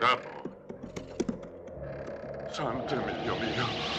Capo. Sant'Emilio mio.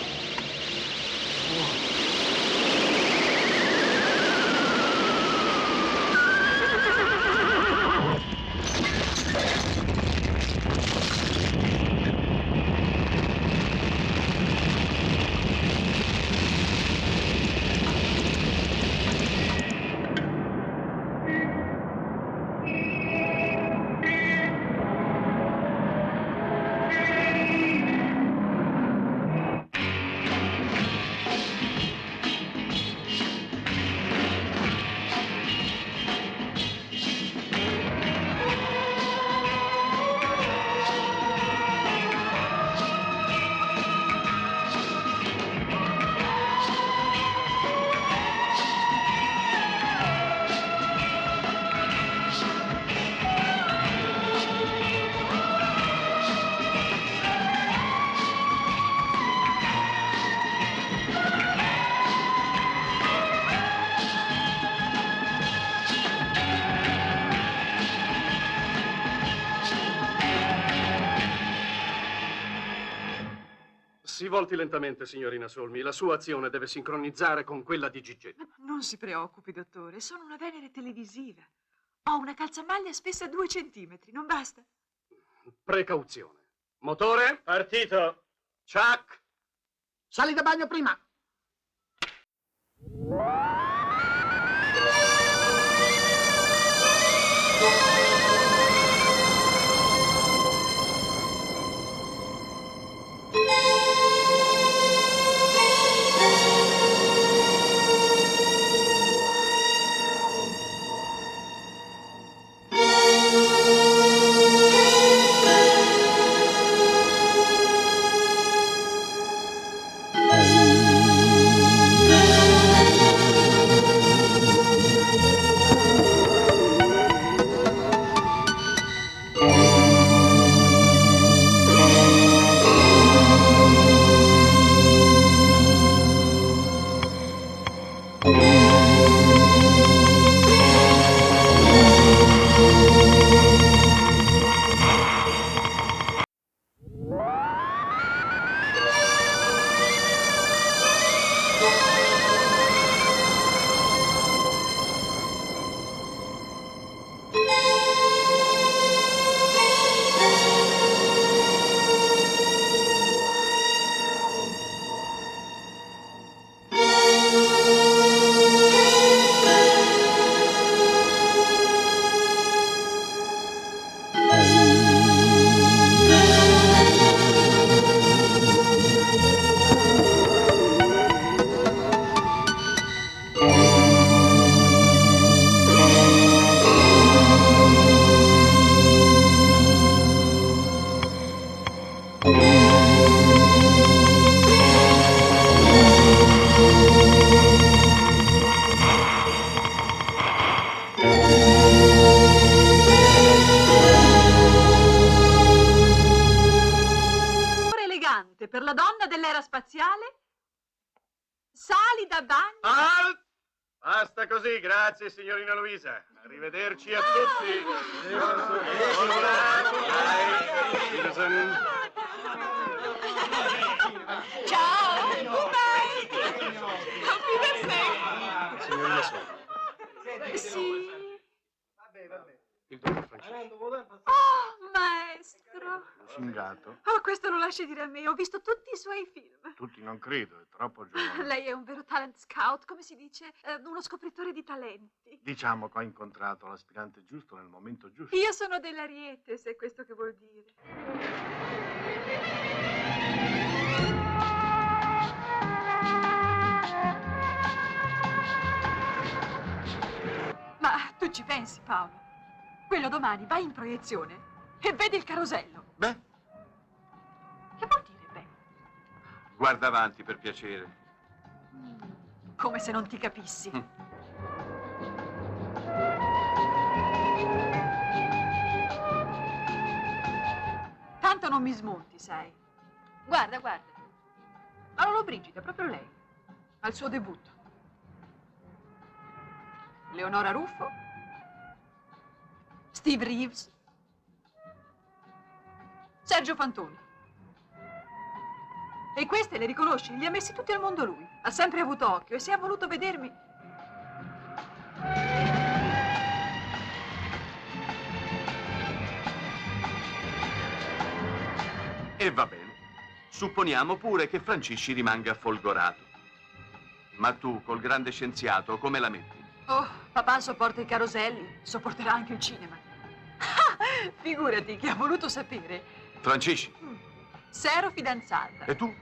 Si volti lentamente, signorina Solmi. La sua azione deve sincronizzare con quella di Gigi. Non si preoccupi, dottore, sono una Venere televisiva. Ho una calzamaglia spessa 2 centimetri, non basta? Precauzione. Motore? Partito. Chuck! Sali da bagno prima. Elegante per la donna dell'era spaziale. Sali da bagno. Al! Basta così, grazie signorina Luisa. Arrivederci a tutti. Citizen. Ciao. Goodbye. Happy birthday. Signorina Solmi. Sì. Il dottor Francesco. Oh, maestro. Lusingato. Oh, questo lo lasci dire a me. Ho visto tutti i suoi film. Tutti non credo, è troppo giovane. Lei è un vero talent scout, come si dice? Uno scopritore di talenti. Diciamo che ho incontrato l'aspirante giusto nel momento giusto. Io sono dell'Ariete, se è questo che vuol dire. Ma tu ci pensi, Paolo? Quello domani va in proiezione e vede il carosello. Beh, Che vuol dire, beh? guarda avanti per piacere. Come se non ti capissi. Tanto non mi smonti, sai. Guarda, guarda. La Lollobrigida, proprio lei. Al suo debutto. Leonora Ruffo. Steve Reeves. Sergio Fantoni. E queste le riconosci? Li ha messi tutti al mondo lui. Ha sempre avuto occhio e se ha voluto vedermi... E va bene. Supponiamo pure che Francisci rimanga folgorato. Ma tu, col grande scienziato, come la metti? Oh, papà sopporta i caroselli, sopporterà anche il cinema. Figurati che ha voluto sapere. Francisci, Se ero fidanzata. e tu?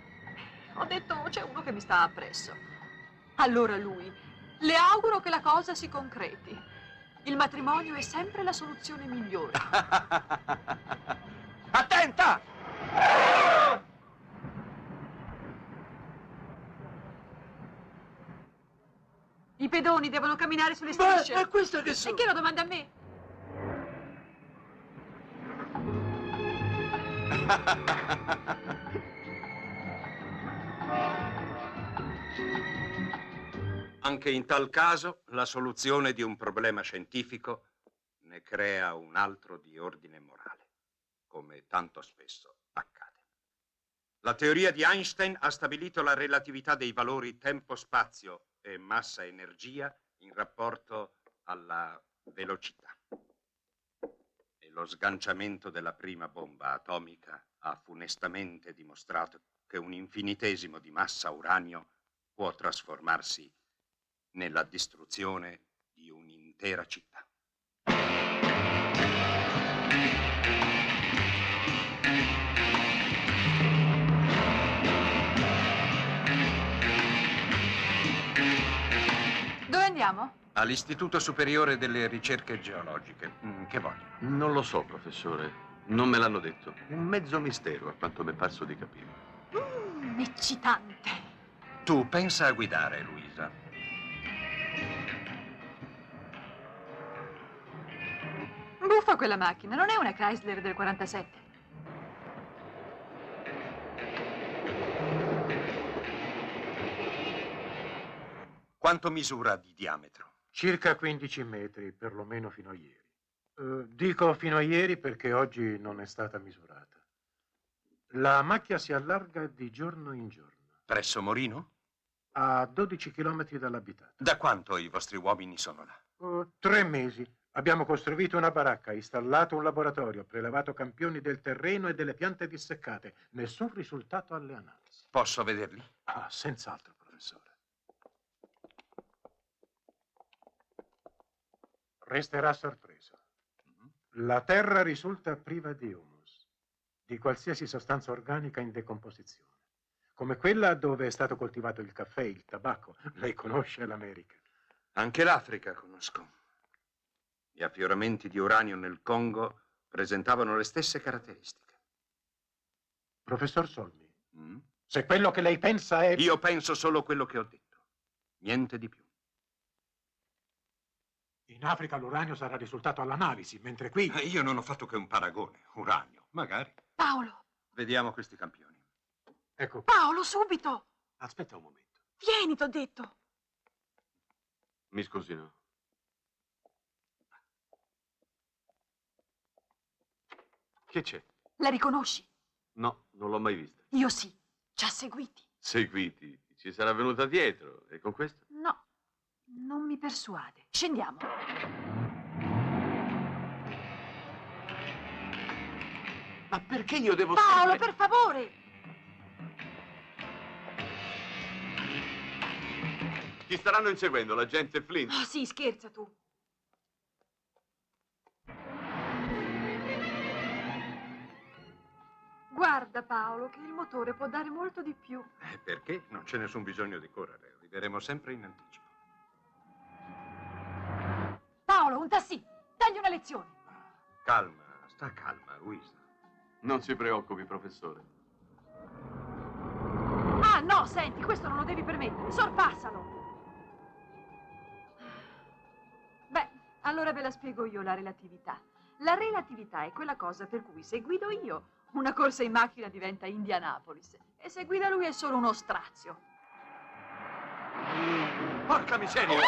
Ho detto, c'è uno che mi sta appresso. Allora lui, le auguro che la cosa si concreti. Il matrimonio è sempre la soluzione migliore. Attenta! I pedoni devono camminare sulle strisce. Beh, è questa che E so. che lo domanda a me? Anche in tal caso, la soluzione di un problema scientifico ne crea un altro di ordine morale, come tanto spesso accade. La teoria di Einstein ha stabilito la relatività dei valori tempo-spazio e massa-energia in rapporto alla velocità. E lo sganciamento della prima bomba atomica ha funestamente dimostrato che un infinitesimo di massa uranio può trasformarsi nella distruzione di un'intera città. Dove andiamo? All'Istituto Superiore delle Ricerche Geologiche. Che vogliono? Non lo so, professore. Non me l'hanno detto. Un mezzo mistero, a quanto mi è parso di capire. Eccitante. Tu pensa a guidare, Luisa. Buffa quella macchina, non è una Chrysler del 47. Quanto misura di diametro? Circa 15 metri, perlomeno fino a ieri. Dico fino a ieri perché oggi non è stata misurata. La macchia si allarga di giorno in giorno. Presso Morino? A 12 chilometri dall'abitato. Da quanto i vostri uomini sono là? 3 mesi. Abbiamo costruito una baracca, installato un laboratorio, prelevato campioni del terreno e delle piante disseccate. Nessun risultato alle analisi. Posso vederli? Ah, senz'altro, professore. Resterà sorpreso. La terra risulta priva di humus, di qualsiasi sostanza organica in decomposizione, come quella dove è stato coltivato il caffè, il tabacco. Lei conosce l'America. Anche l'Africa conosco. Gli affioramenti di uranio nel Congo presentavano le stesse caratteristiche. Professor Solmi, se quello che lei pensa è... Io penso solo quello che ho detto. Niente di più. In Africa l'uranio sarà risultato all'analisi, mentre qui... Io non ho fatto che un paragone. Uranio, magari. Paolo, Vediamo questi campioni. Ecco, Paolo, subito! aspetta un momento. Vieni, t'ho detto. Mi scusi, no? Che c'è? La riconosci? No, non l'ho mai vista. Io sì. Ci ha seguiti. Seguiti. Ci sarà venuta dietro. E con questo? No, non mi persuade. Scendiamo. Ma perché io devo Paolo, sempre... per favore! Ti staranno inseguendo l'agente Flint. Oh, sì, scherza tu. Guarda, Paolo, che il motore può dare molto di più. Perché? Non c'è nessun bisogno di correre. Arriveremo sempre in anticipo. Paolo, un tassì! Dagli una lezione. Calma, sta calma, Luisa. Non si preoccupi, professore. Ah, no, senti, questo non lo devi permettere. Sorpassalo. Beh, allora ve la spiego io la relatività. La relatività è quella cosa per cui se guido io, una corsa in macchina diventa Indianapolis. E se guida lui è solo uno strazio. Porca miseria!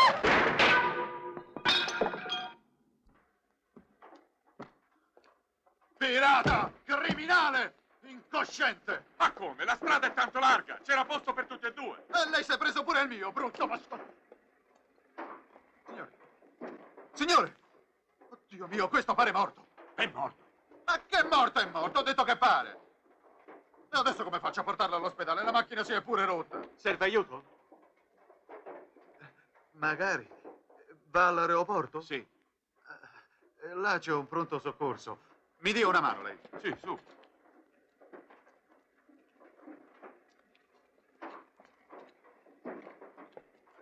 Pirata! Criminale! Incosciente! Ma come? La strada è tanto larga, c'era posto per tutti e due. E lei si è preso pure il mio, brutto bastardo! Signore! Signore! Oddio mio, questo pare morto! È morto. Ma che morto è morto? Ho detto che pare! E adesso come faccio a portarlo all'ospedale? La macchina si è pure rotta! Serve aiuto? Magari. Va all'aeroporto? Sì. Là c'è un pronto soccorso. Mi dia una mano, lei. Sì, su.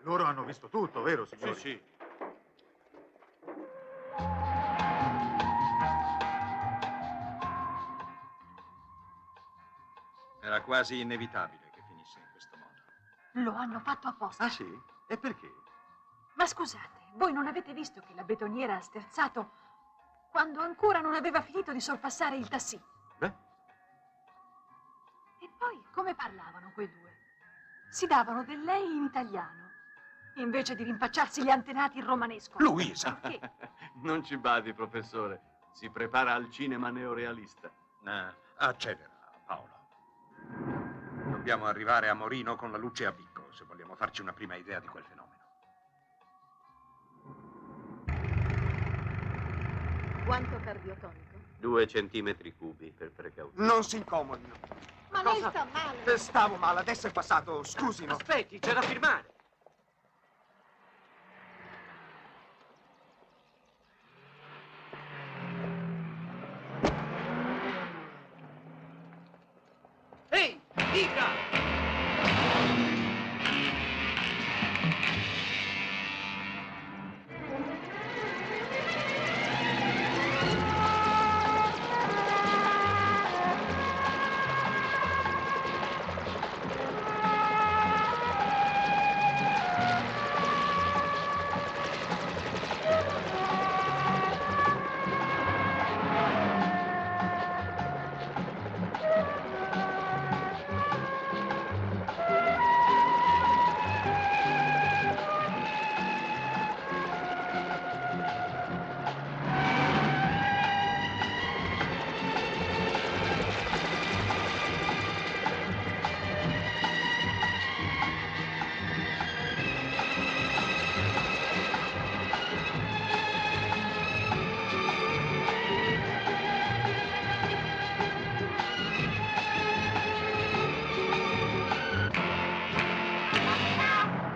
Loro hanno visto tutto, vero, Sì, signori? sì. Era quasi inevitabile che finisse in questo modo. Lo hanno fatto apposta. Ah, sì? E perché? Ma scusate, voi non avete visto che la betoniera ha sterzato quando ancora non aveva finito di sorpassare il tassì? Beh, E poi come parlavano quei due? Si davano del lei in italiano, invece di rinfacciarsi gli antenati in romanesco. Luisa! Che? non ci badi, professore. Si prepara al cinema neorealista. Accelera, Paolo. Dobbiamo arrivare a Morino con la luce a picco, se vogliamo farci una prima idea di quel fenomeno. Quanto cardiotonico? 2 centimetri cubi per precauzione. Non si incomodino. Ma lei sta male. Stavo male, adesso è passato. Scusino. Aspetti, c'è da firmare. Ehi, dica!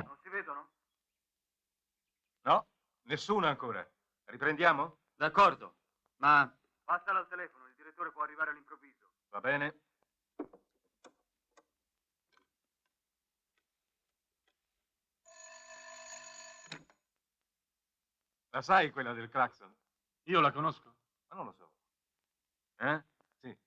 Non si vedono? No, nessuno ancora. Riprendiamo? D'accordo, ma Passala al telefono, il direttore può arrivare all'improvviso. Va bene. La sai quella del clacson? Io la conosco. Ma non lo so. Eh? Sì.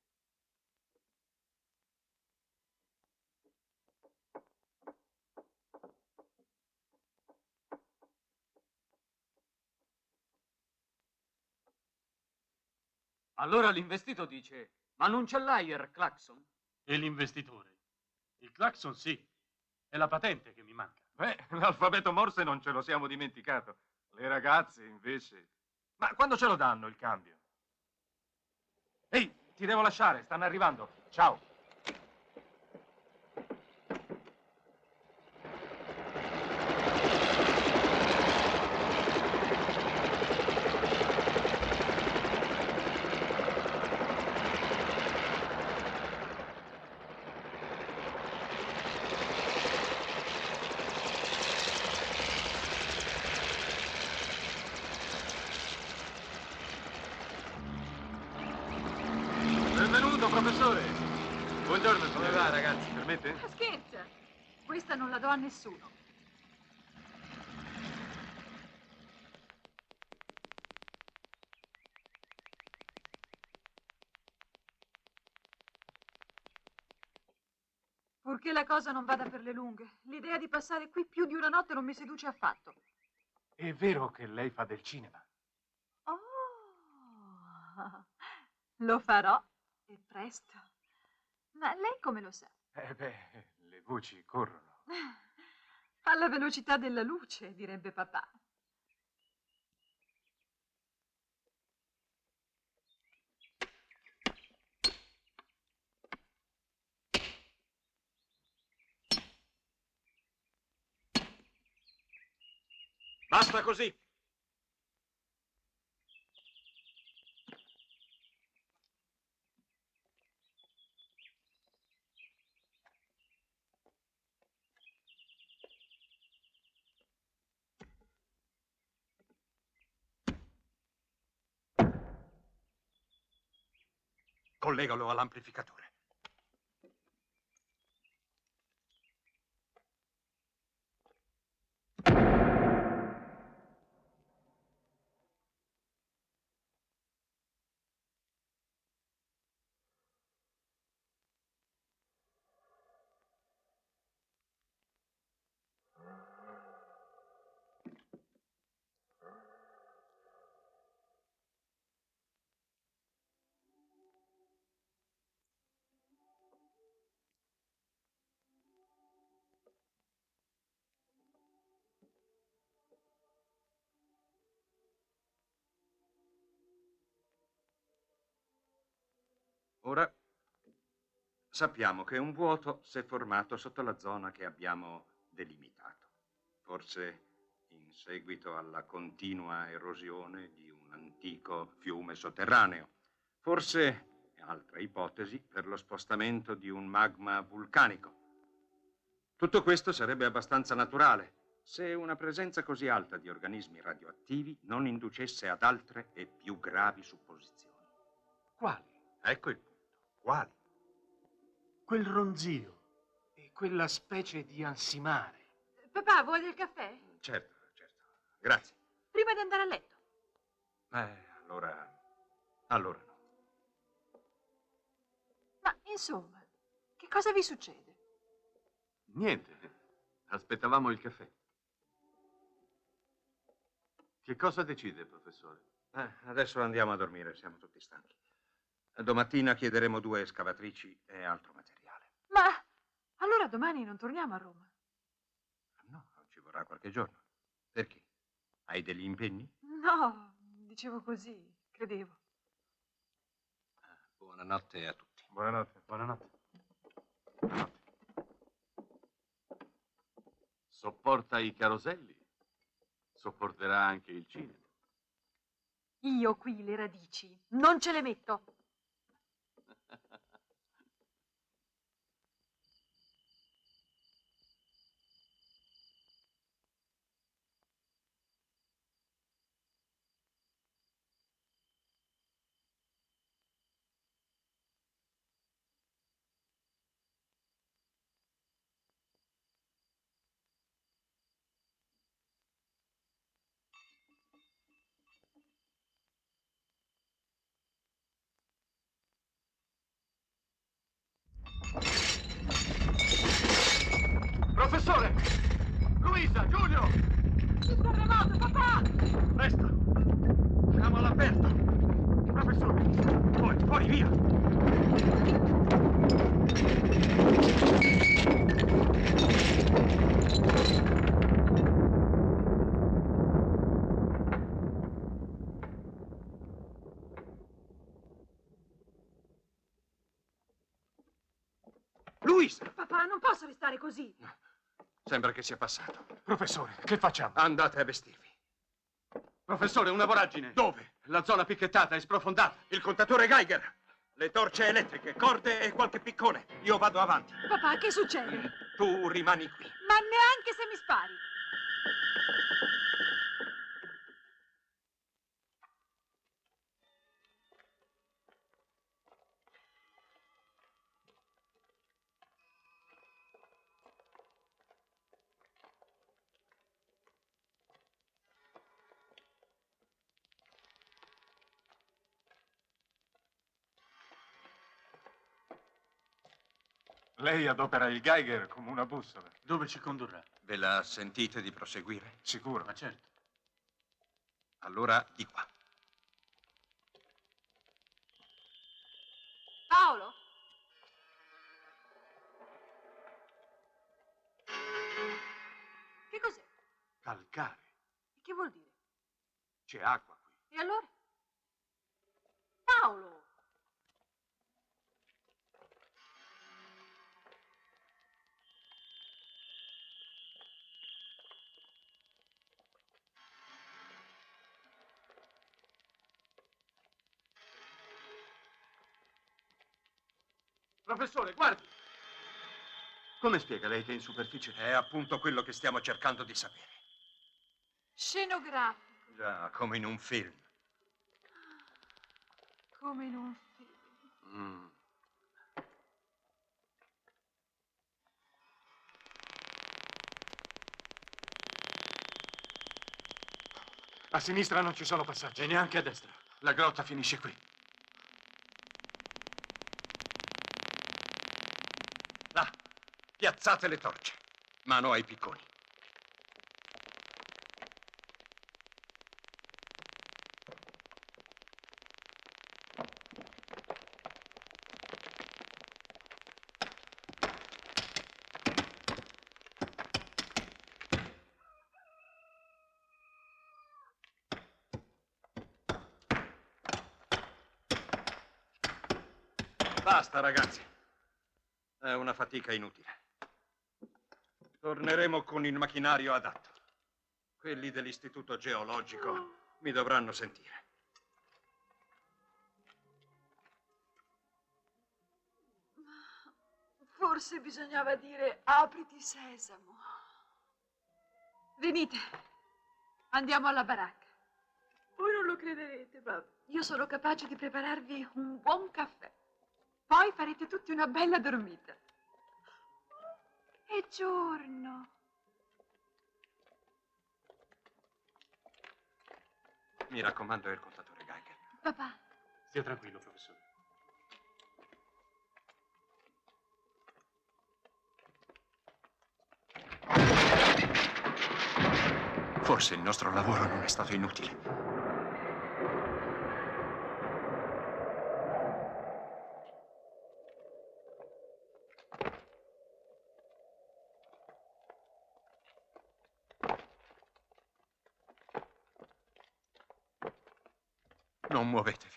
allora l'investito dice, ma non ce l'hai il clacson? E l'investitore? Il clacson sì. È la patente che mi manca. Beh, l'alfabeto Morse non ce lo siamo dimenticato. Le ragazze, invece... Ma quando ce lo danno il cambio? Ehi, ti devo lasciare, stanno arrivando. Ciao. Benvenuto, professore. Buongiorno, come va, ragazzi? Permette? Ma scherza! Questa non la do a nessuno. Purché la cosa non vada per le lunghe, l'idea di passare qui più di una notte non mi seduce affatto. È vero che lei fa del cinema? Oh, lo farò e presto. Ma lei come lo sa? Le voci corrono. Alla velocità della luce, direbbe papà. Basta così. Collegalo all'amplificatore. Ora sappiamo che un vuoto si è formato sotto la zona che abbiamo delimitato. Forse in seguito alla continua erosione di un antico fiume sotterraneo. Forse, altra ipotesi, per lo spostamento di un magma vulcanico. Tutto questo sarebbe abbastanza naturale se una presenza così alta di organismi radioattivi non inducesse ad altre e più gravi supposizioni. Quali? Ecco il punto. Quali? Quel ronzio e quella specie di ansimare. Papà, vuoi del caffè? Certo, certo. Grazie. Prima di andare a letto. Allora no. Ma insomma, che cosa vi succede? Niente. Aspettavamo il caffè. Che cosa decide, professore? Adesso andiamo a dormire, siamo tutti stanchi. Domattina chiederemo 2 escavatrici e altro materiale. Ma allora domani non torniamo a Roma? No, ci vorrà qualche giorno. Perché? Hai degli impegni? No, dicevo così, credevo. Buonanotte a tutti. Buonanotte. Buonanotte. Sopporta i caroselli. Sopporterà anche il cinema. Io qui le radici non ce le metto. Professore! Luisa, Giulio! Il terremoto, papà! Presto! Siamo all'aperto! Professore! Fuori, via! Luisa! Papà, non posso restare così. Sembra che sia passato. Professore, che facciamo? Andate a vestirvi. Professore, una voragine. Dove? La zona picchettata è sprofondata. Il contatore Geiger. Le torce elettriche, corde e qualche piccone. Io vado avanti. Papà, che succede? Tu rimani qui. Ma neanche se mi spari. Lei adopera il Geiger come una bussola. Dove ci condurrà? Ve la sentite di proseguire? Sicuro. Ma certo. Allora di qua. Paolo? Che cos'è? Calcare. Che vuol dire? C'è acqua qui. E allora? Paolo! Professore, guardi! Come spiega lei che in superficie È appunto quello che stiamo cercando di sapere. Scenografico, Già, come in un film. come in un film. Mm. A sinistra non ci sono passaggi. E neanche a destra. La grotta finisce qui. Là, piazzate le torce. Mano ai picconi. Basta, ragazzi. È una fatica inutile. Torneremo con il macchinario adatto. Quelli dell'Istituto Geologico mi dovranno sentire. Forse bisognava dire apriti sesamo. Venite, andiamo alla baracca. Voi non lo crederete, ma io sono capace di prepararvi un buon caffè. Poi farete tutti una bella dormita. È giorno. Mi raccomando, è il contatore Geiger. Papà, Stia tranquillo, professore. Forse il nostro lavoro non è stato inutile. Non muovetevi.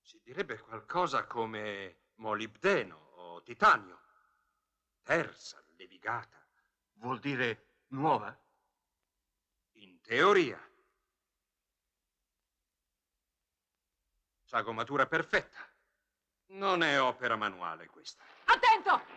Si direbbe qualcosa come molibdeno o titanio. Tersa, levigata. Vuol dire nuova? In teoria. Sagomatura perfetta. Non è opera manuale questa. attento!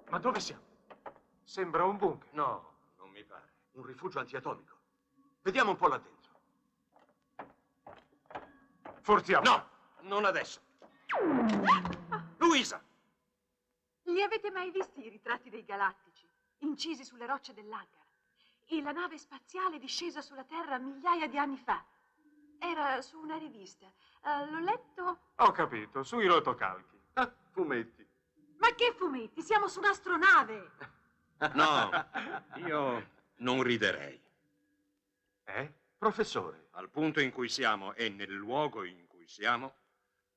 Ma dove siamo? Sembra un bunker. No, non mi pare. Un rifugio antiatomico. Vediamo un po' là dentro. Forziamo. No, non adesso. Luisa! Li avete mai visti i ritratti dei galattici, incisi sulle rocce dell'Agar? E la nave spaziale discesa sulla Terra migliaia di anni fa? Era su una rivista. L'ho letto... Ho capito, sui rotocalchi. Fumetti. Ma che fumetti? Siamo su un'astronave! No, io non riderei. Professore. Al punto in cui siamo e nel luogo in cui siamo,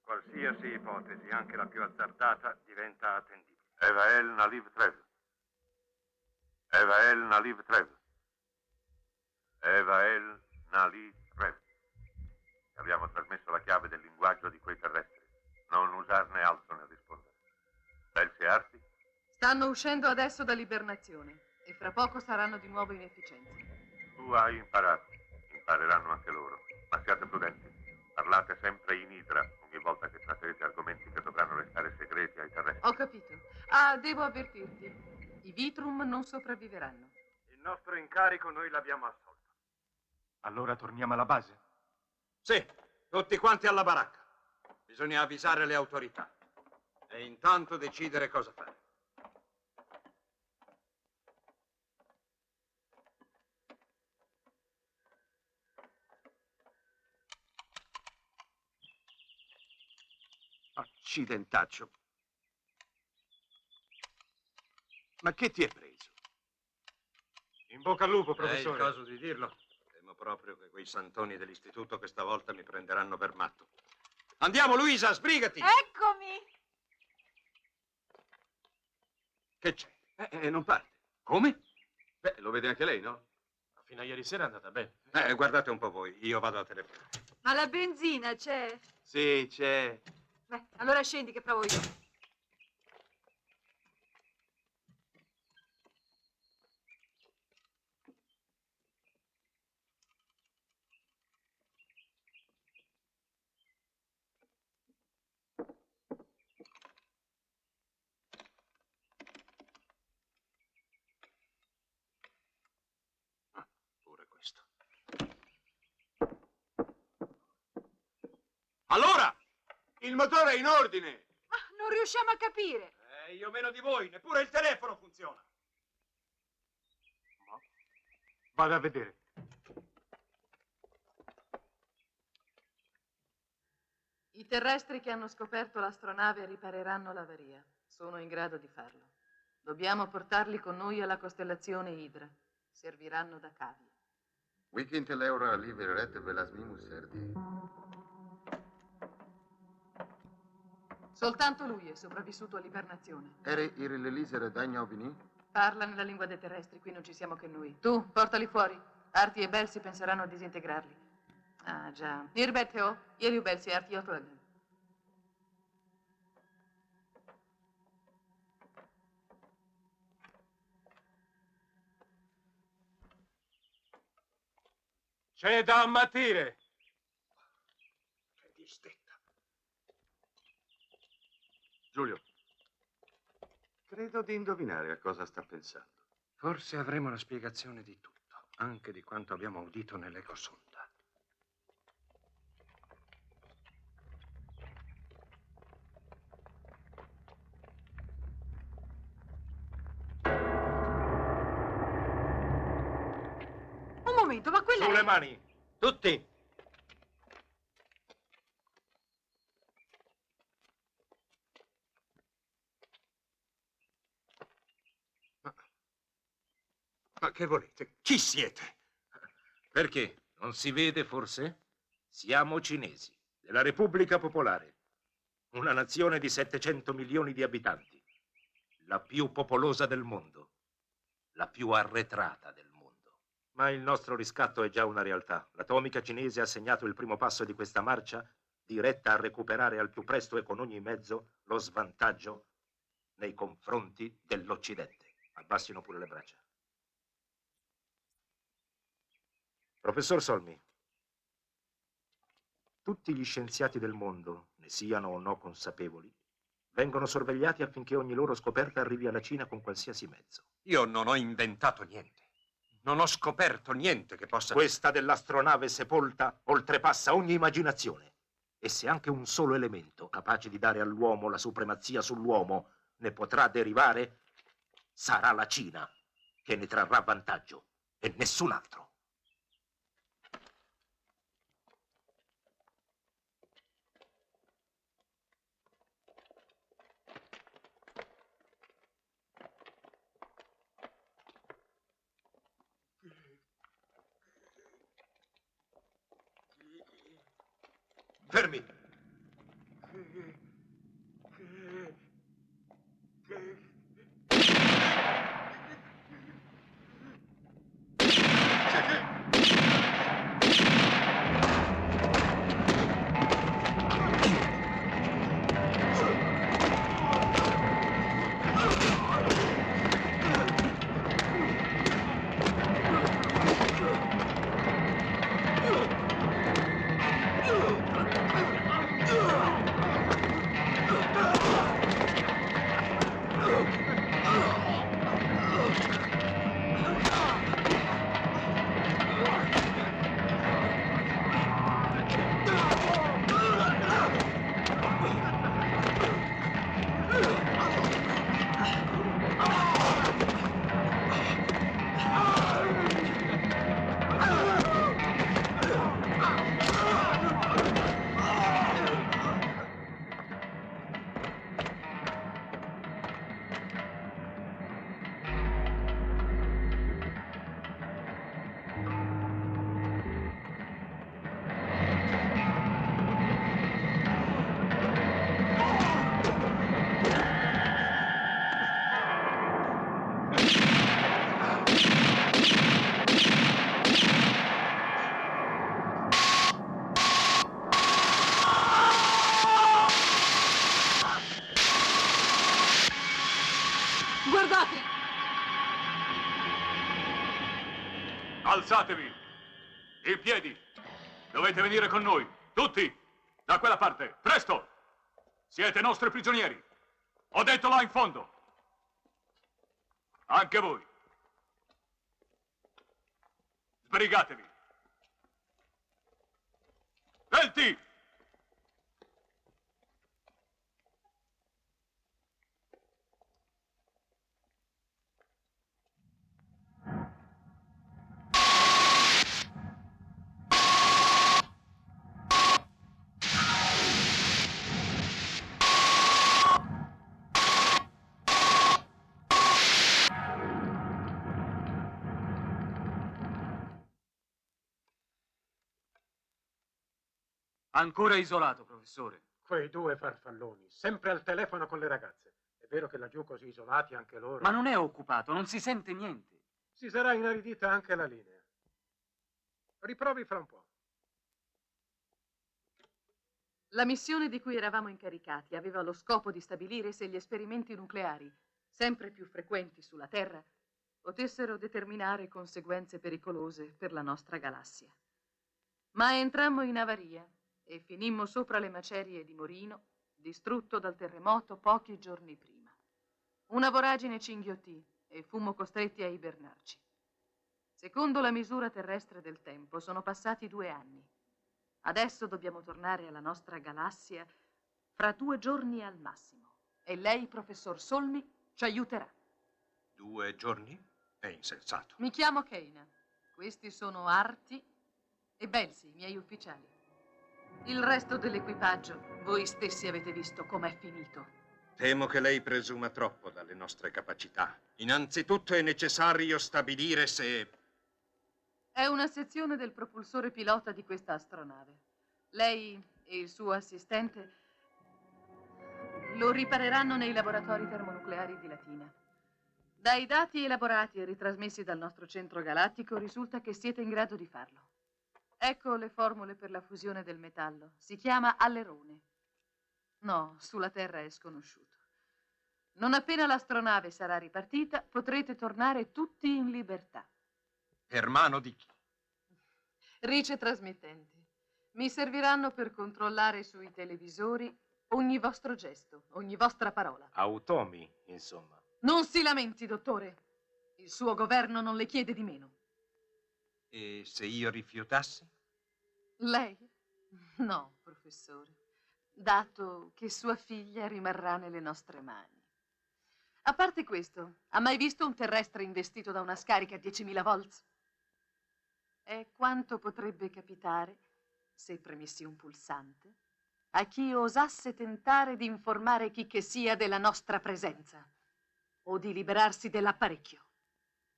qualsiasi ipotesi, anche la più azzardata, diventa attendibile. Evael Naliv Trev. Evael Naliv Trev. Evael Naliv Trev. Abbiamo trasmesso la chiave del linguaggio di quei terrestri. Non usarne altro nel rispondere. Belsi e Arti? Stanno uscendo adesso dall'ibernazione e fra poco saranno di nuovo in efficienza. Tu hai imparato. Impareranno anche loro. Ma siate prudenti. Parlate sempre in idra ogni volta che tratterete argomenti che dovranno restare segreti ai terrestri. Ho capito. Ah, devo avvertirti. I Vitrum non sopravviveranno. Il nostro incarico noi l'abbiamo assolto. Allora torniamo alla base? sì, tutti quanti alla baracca. Bisogna avvisare le autorità e intanto decidere cosa fare. Accidentaccio. Ma che ti è preso? In bocca al lupo, È il professore. caso di dirlo. Temo proprio che quei santoni dell'istituto che stavolta mi prenderanno per matto. Andiamo, Luisa, sbrigati! Eccomi! Che c'è? Non parte. Come? Beh, lo vede anche lei, no? Fino a ieri sera è andata bene. Guardate un po' voi, io vado a telefonare. Ma la benzina c'è? Sì, c'è. Beh, allora scendi che provo io. Pure questo. Allora! Il motore è in ordine. Ma non riusciamo a capire. Io meno di voi, neppure il telefono funziona. Vado a vedere. I terrestri che hanno scoperto l'astronave ripareranno l'avaria. Sono in grado di farlo. Dobbiamo portarli con noi alla costellazione Idra. Serviranno da cavie. Weekend l'euro liveret velasmimus erdi. Soltanto lui è sopravvissuto all'ibernazione. Ere irrelelisere dagna ovini? Parla nella lingua dei terrestri, qui non ci siamo che noi. Tu, portali fuori. Arti e Belsi penseranno a disintegrarli. Ah, già. Irbeteo, ieri Belsi, Arti e Otogen. C'è da ammattire. Che distetta. Giulio, credo di indovinare a cosa sta pensando. Forse avremo la spiegazione di tutto, anche di quanto abbiamo udito nell'ecosonda. Un momento, ma quella Sulle è... mani. Tutti! Ma che volete? Chi siete? Perché? Non si vede forse? Siamo cinesi, della Repubblica Popolare. Una nazione di 700 milioni di abitanti. La più popolosa del mondo. La più arretrata del mondo. Ma il nostro riscatto è già una realtà. L'atomica cinese ha segnato il primo passo di questa marcia, diretta a recuperare al più presto e con ogni mezzo lo svantaggio nei confronti dell'Occidente. Abbassino pure le braccia. Professor Solmi, tutti gli scienziati del mondo, ne siano o no consapevoli, vengono sorvegliati affinché ogni loro scoperta arrivi alla Cina con qualsiasi mezzo. Io non ho inventato niente. Non ho scoperto niente che possa... Questa dell'astronave sepolta oltrepassa ogni immaginazione. E se anche un solo elemento capace di dare all'uomo la supremazia sull'uomo ne potrà derivare, sarà la Cina che ne trarrà vantaggio e nessun altro. Fermi! Guardate! Alzatevi! In piedi! Dovete venire con noi, tutti! Da quella parte, presto! Siete nostri prigionieri! Ho detto là in fondo! Anche voi! Sbrigatevi! Svelti! Ancora isolato, professore. Quei due farfalloni, sempre al telefono con le ragazze. È vero che laggiù così isolati anche loro. Ma non è occupato, non si sente niente. Si sarà inaridita anche la linea. Riprovi fra un po'. La missione di cui eravamo incaricati aveva lo scopo di stabilire se gli esperimenti nucleari, sempre più frequenti sulla Terra, potessero determinare conseguenze pericolose per la nostra galassia. Ma entrammo in avaria e finimmo sopra le macerie di Morino, distrutto dal terremoto pochi giorni prima. Una voragine ci inghiottì e fummo costretti a ibernarci. Secondo la misura terrestre del tempo, sono passati 2 anni. Adesso dobbiamo tornare alla nostra galassia fra 2 giorni al massimo. E lei, professor Solmi, ci aiuterà. 2 giorni? È insensato. Mi chiamo Keina. Questi sono Arti e Belsi, i miei ufficiali. Il resto dell'equipaggio, voi stessi avete visto com'è finito. Temo che lei presuma troppo dalle nostre capacità. Innanzitutto è necessario stabilire se... È una sezione del propulsore pilota di questa astronave. Lei e il suo assistente lo ripareranno nei laboratori termonucleari di Latina. Dai dati elaborati e ritrasmessi dal nostro centro galattico risulta che siete in grado di farlo. Ecco le formule per la fusione del metallo. Si chiama alerone. No, sulla Terra è sconosciuto. Non appena l'astronave sarà ripartita, potrete tornare tutti in libertà. Per mano di chi? Rice trasmittenti. Mi serviranno per controllare sui televisori ogni vostro gesto, ogni vostra parola. Automi, insomma. Non si lamenti, dottore. Il suo governo non le chiede di meno. E se io rifiutassi? Lei? No, professore. Dato che sua figlia rimarrà nelle nostre mani. A parte questo, ha mai visto un terrestre investito da una scarica a 10.000 volts? È quanto potrebbe capitare, se premessi un pulsante, a chi osasse tentare di informare chi che sia della nostra presenza o di liberarsi dell'apparecchio.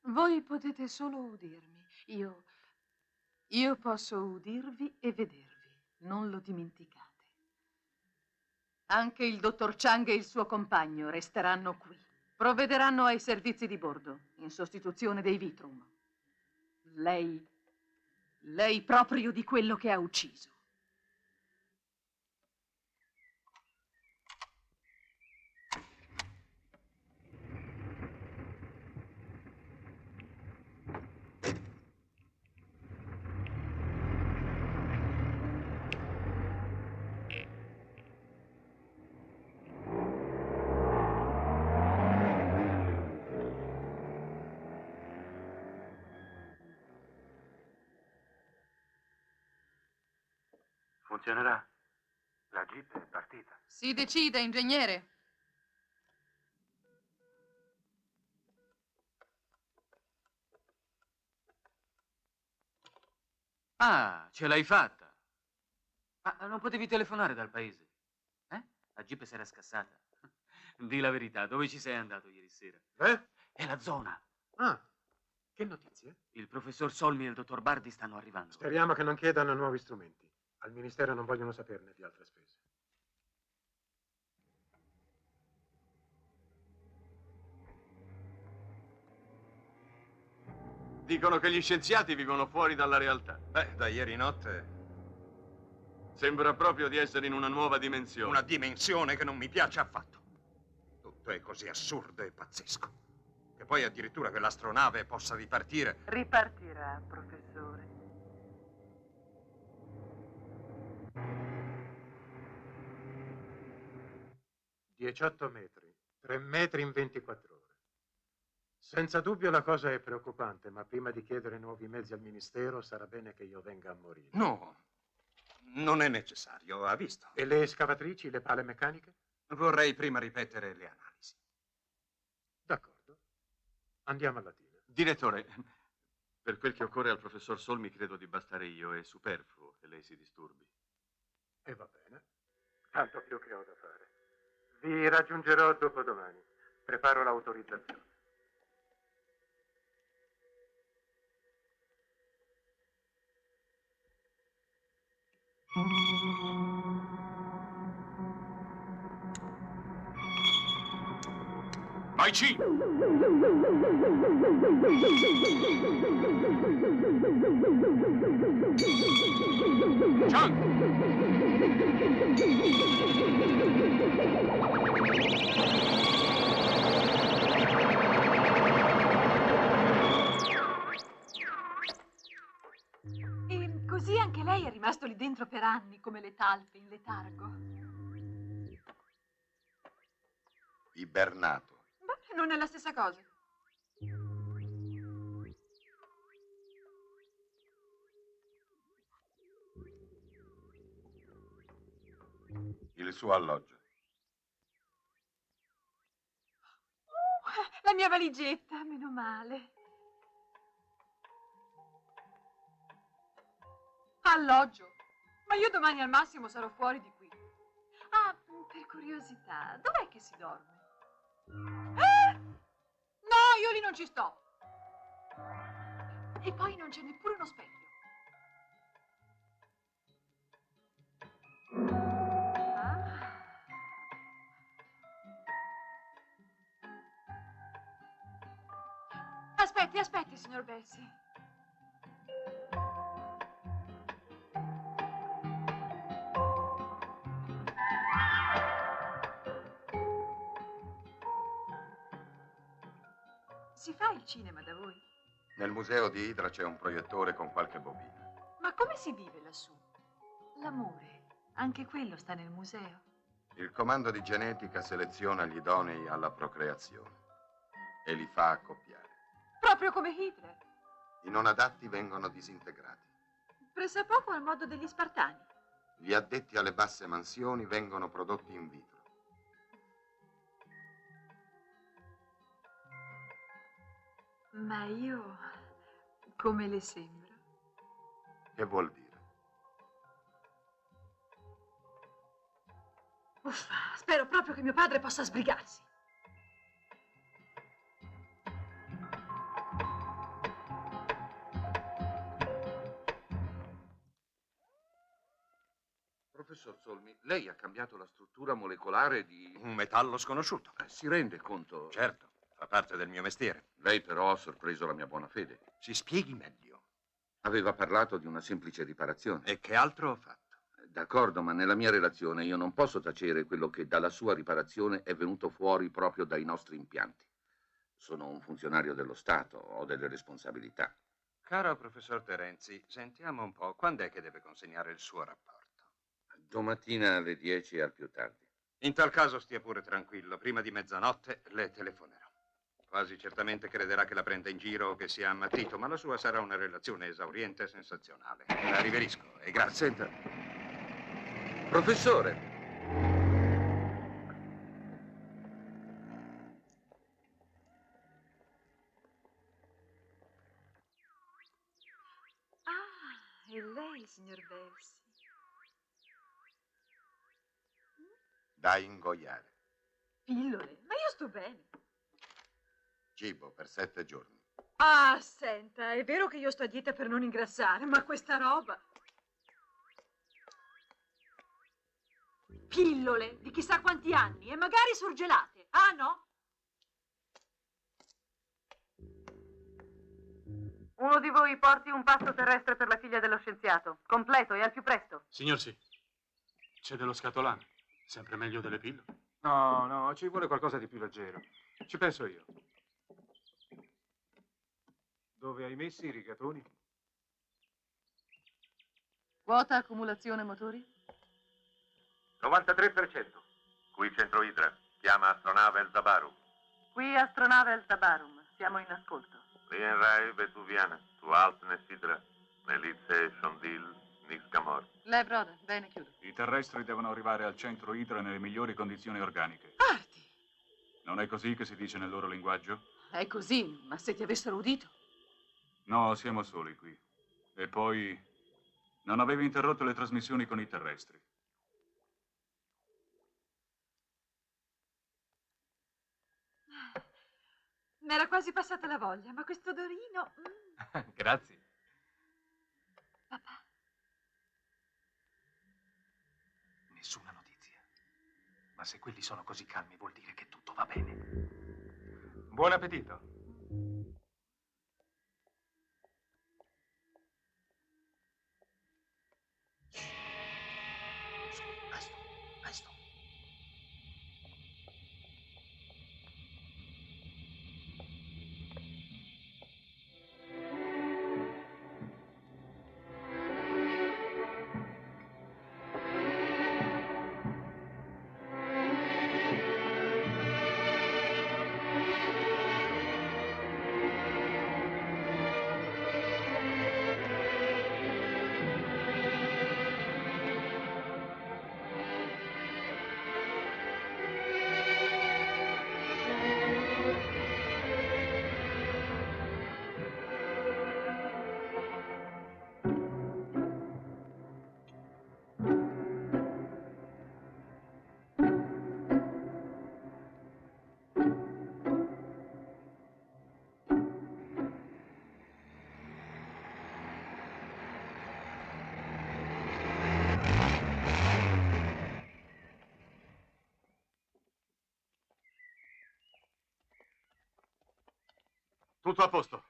Voi potete solo udirmi. Io posso udirvi e vedervi, non lo dimenticate. Anche il dottor Chang e il suo compagno resteranno qui. Provvederanno ai servizi di bordo, in sostituzione dei Vitrum. Lei proprio di quello che ha ucciso. Funzionerà? La jeep è partita. Si decida, ingegnere. Ah, ce l'hai fatta. Ma non potevi telefonare dal paese? La jeep si era scassata. Di la verità, dove ci sei andato ieri sera? È la zona. Ah, che notizie? Il professor Solmi e il dottor Bardi stanno arrivando. Speriamo che non chiedano nuovi strumenti. Al ministero non vogliono saperne di altre spese. Dicono che gli scienziati vivono fuori dalla realtà. Beh, da ieri notte... Sembra proprio di essere in una nuova dimensione. Una dimensione che non mi piace affatto. Tutto è così assurdo e pazzesco. Che poi addirittura quell'astronave possa ripartire. Ripartirà, professore. «18 metri, 3 metri in 24 ore. Senza dubbio la cosa è preoccupante, ma prima di chiedere nuovi mezzi al Ministero sarà bene che io venga a morire». No, non è necessario, ha visto. E le escavatrici, le pale meccaniche? Vorrei prima ripetere le analisi. D'accordo. Andiamo alla tina. Direttore, per quel che occorre al professor Solmi credo di bastare io. È superfluo che lei si disturbi. E va bene. Tanto più che ho da fare. Vi raggiungerò dopodomani. Preparo l'autorizzazione. Vai C! E così anche lei è rimasto lì dentro per anni, come le talpe in letargo. Ibernato. Beh, non è la stessa cosa. Il suo alloggio. La mia valigetta, meno male. Alloggio. Ma io domani al massimo sarò fuori di qui. Ah, per curiosità, dov'è che si dorme? No, io lì non ci sto. E poi non c'è neppure uno specchio. Aspetti, signor Bessi. Si fa il cinema da voi? Nel museo di Idra c'è un proiettore con qualche bobina. Ma come si vive lassù? L'amore, anche quello sta nel museo. Il comando di genetica seleziona gli idonei alla procreazione e li fa accoppiare. Proprio come Hitler. I non adatti vengono disintegrati. Pressappoco al modo degli Spartani. Gli addetti alle basse mansioni vengono prodotti in vitro. Ma io, come le sembra? Che vuol dire? Uffa, spero proprio che mio padre possa sbrigarsi. Professor Solmi, lei ha cambiato la struttura molecolare di un metallo sconosciuto. Si rende conto? Certo, fa parte del mio mestiere. Lei però ha sorpreso la mia buona fede. Si spieghi meglio. Aveva parlato di una semplice riparazione. E che altro ho fatto? D'accordo, ma nella mia relazione io non posso tacere quello che dalla sua riparazione è venuto fuori proprio dai nostri impianti. Sono un funzionario dello Stato, ho delle responsabilità. Caro professor Terenzi, sentiamo un po', quando è che deve consegnare il suo rapporto? Domattina alle 10 al più tardi. In tal caso stia pure tranquillo, prima di mezzanotte le telefonerò. Quasi certamente crederà che la prenda in giro o che sia ammattito, ma la sua sarà una relazione esauriente e sensazionale. La riverisco e grazie. Senta, professore. Ah, è lei, signor Bessi. Da ingoiare. Pillole, ma io sto bene. Cibo per 7 giorni. Ah, senta, è vero che io sto a dieta per non ingrassare, ma questa roba... Pillole di chissà quanti anni e magari surgelate. Ah, no? Uno di voi porti un pasto terrestre per la figlia dello scienziato. Completo e al più presto. Signor sì. C'è dello scatolame. Sempre meglio delle pillole. No, no, ci vuole qualcosa di più leggero. Ci penso io. Dove hai messi i rigatoni? Quota accumulazione motori? 93%. Qui centro Idra. Chiama astronave El Zabaru. Qui astronave El Tabarum. Siamo in ascolto. Rien Rai Vesuviana. Tu Altne Sidra. Melizze Shondil Niscamor. Lei, Broda, bene, chiudo. I terrestri devono arrivare al centro Idra nelle migliori condizioni organiche. Parti! Non è così che si dice nel loro linguaggio? È così, ma se ti avessero udito? No, siamo soli qui. E poi non avevi interrotto le trasmissioni con i terrestri. M'era quasi passata la voglia, ma questo odorino... Grazie. Papà. Nessuna notizia. Ma se quelli sono così calmi vuol dire che tutto va bene. Buon appetito. Su, presto, presto. Tutto a posto.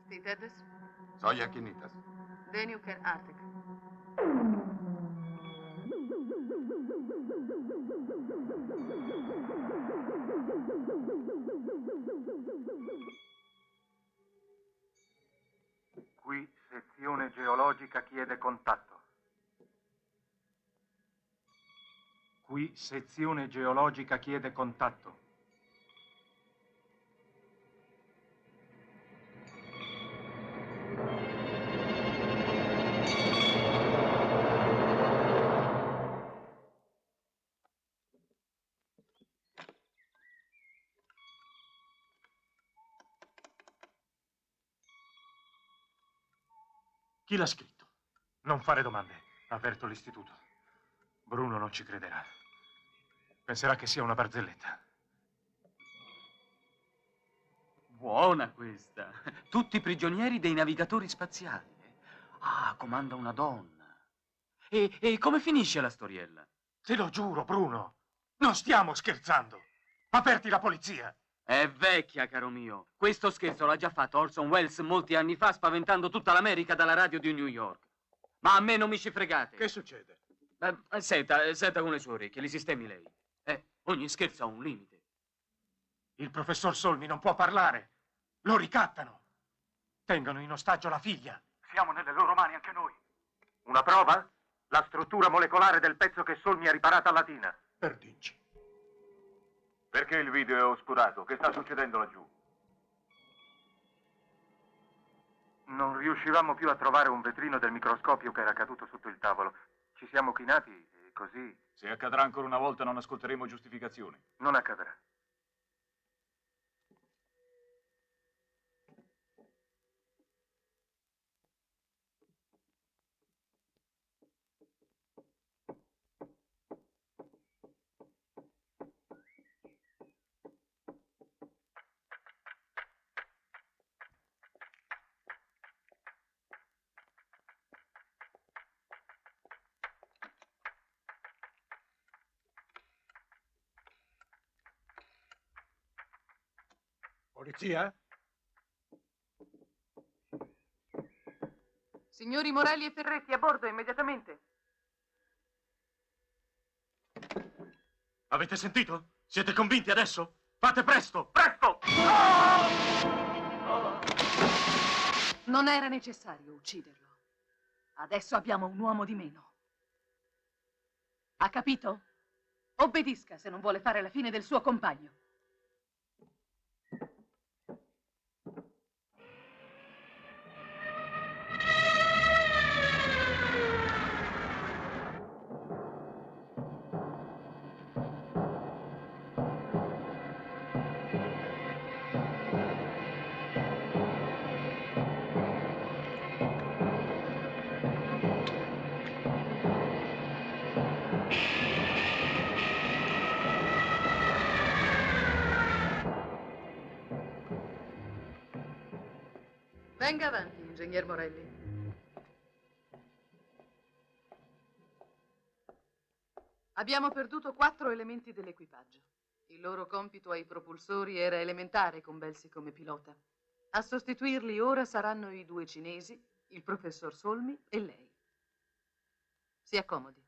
Steve Eddes? Soy Akinitas. Denuker Artek. Qui sezione geologica chiede contatto. Qui sezione geologica chiede contatto. Chi l'ha scritto? Non fare domande, avverto l'istituto. Bruno non ci crederà. Penserà che sia una barzelletta. Buona questa. Tutti prigionieri dei navigatori spaziali. Ah, comanda una donna. E come finisce la storiella? Te lo giuro, Bruno. Non stiamo scherzando. Aperti la polizia. È vecchia, caro mio. Questo scherzo l'ha già fatto Orson Welles molti anni fa, spaventando tutta l'America dalla radio di New York. Ma a me non mi ci fregate. Che succede? Senta con le sue orecchie, li sistemi lei. Ogni scherzo ha un limite. Il professor Solmi non può parlare. Lo ricattano. Tengono in ostaggio la figlia. Siamo nelle loro mani anche noi. Una prova? La struttura molecolare del pezzo che Solmi ha riparato a Latina. Perdinci. Perché il video è oscurato? Che sta succedendo laggiù? Non riuscivamo più a trovare un vetrino del microscopio che era caduto sotto il tavolo. Ci siamo chinati e così... Se accadrà ancora una volta non ascolteremo giustificazioni. Non accadrà. Polizia? Signori Morelli e Ferretti, a bordo immediatamente. Avete sentito? Siete convinti adesso? Fate presto, presto! Non era necessario ucciderlo. Adesso abbiamo un uomo di meno. Ha capito? Obbedisca se non vuole fare la fine del suo compagno. Venga avanti, ingegner Morelli. Abbiamo perduto 4 elementi dell'equipaggio. Il loro compito ai propulsori era elementare con Belsi come pilota. A sostituirli ora saranno i 2 cinesi, il professor Solmi e lei. Si accomodi.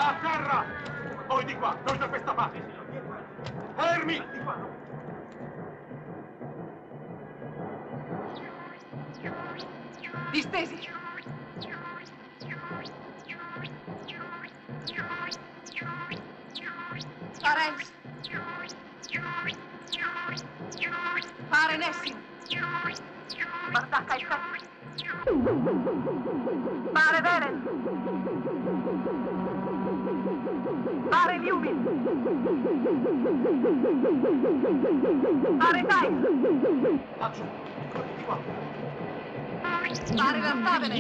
A terra! Voi di qua, noi da questa parte. Fermi! Di qua. Distesi! Parens! Pare Nessin! Bardacca il Pare Veren! Pare Liumin! Pare Tai! Pare Verstavene!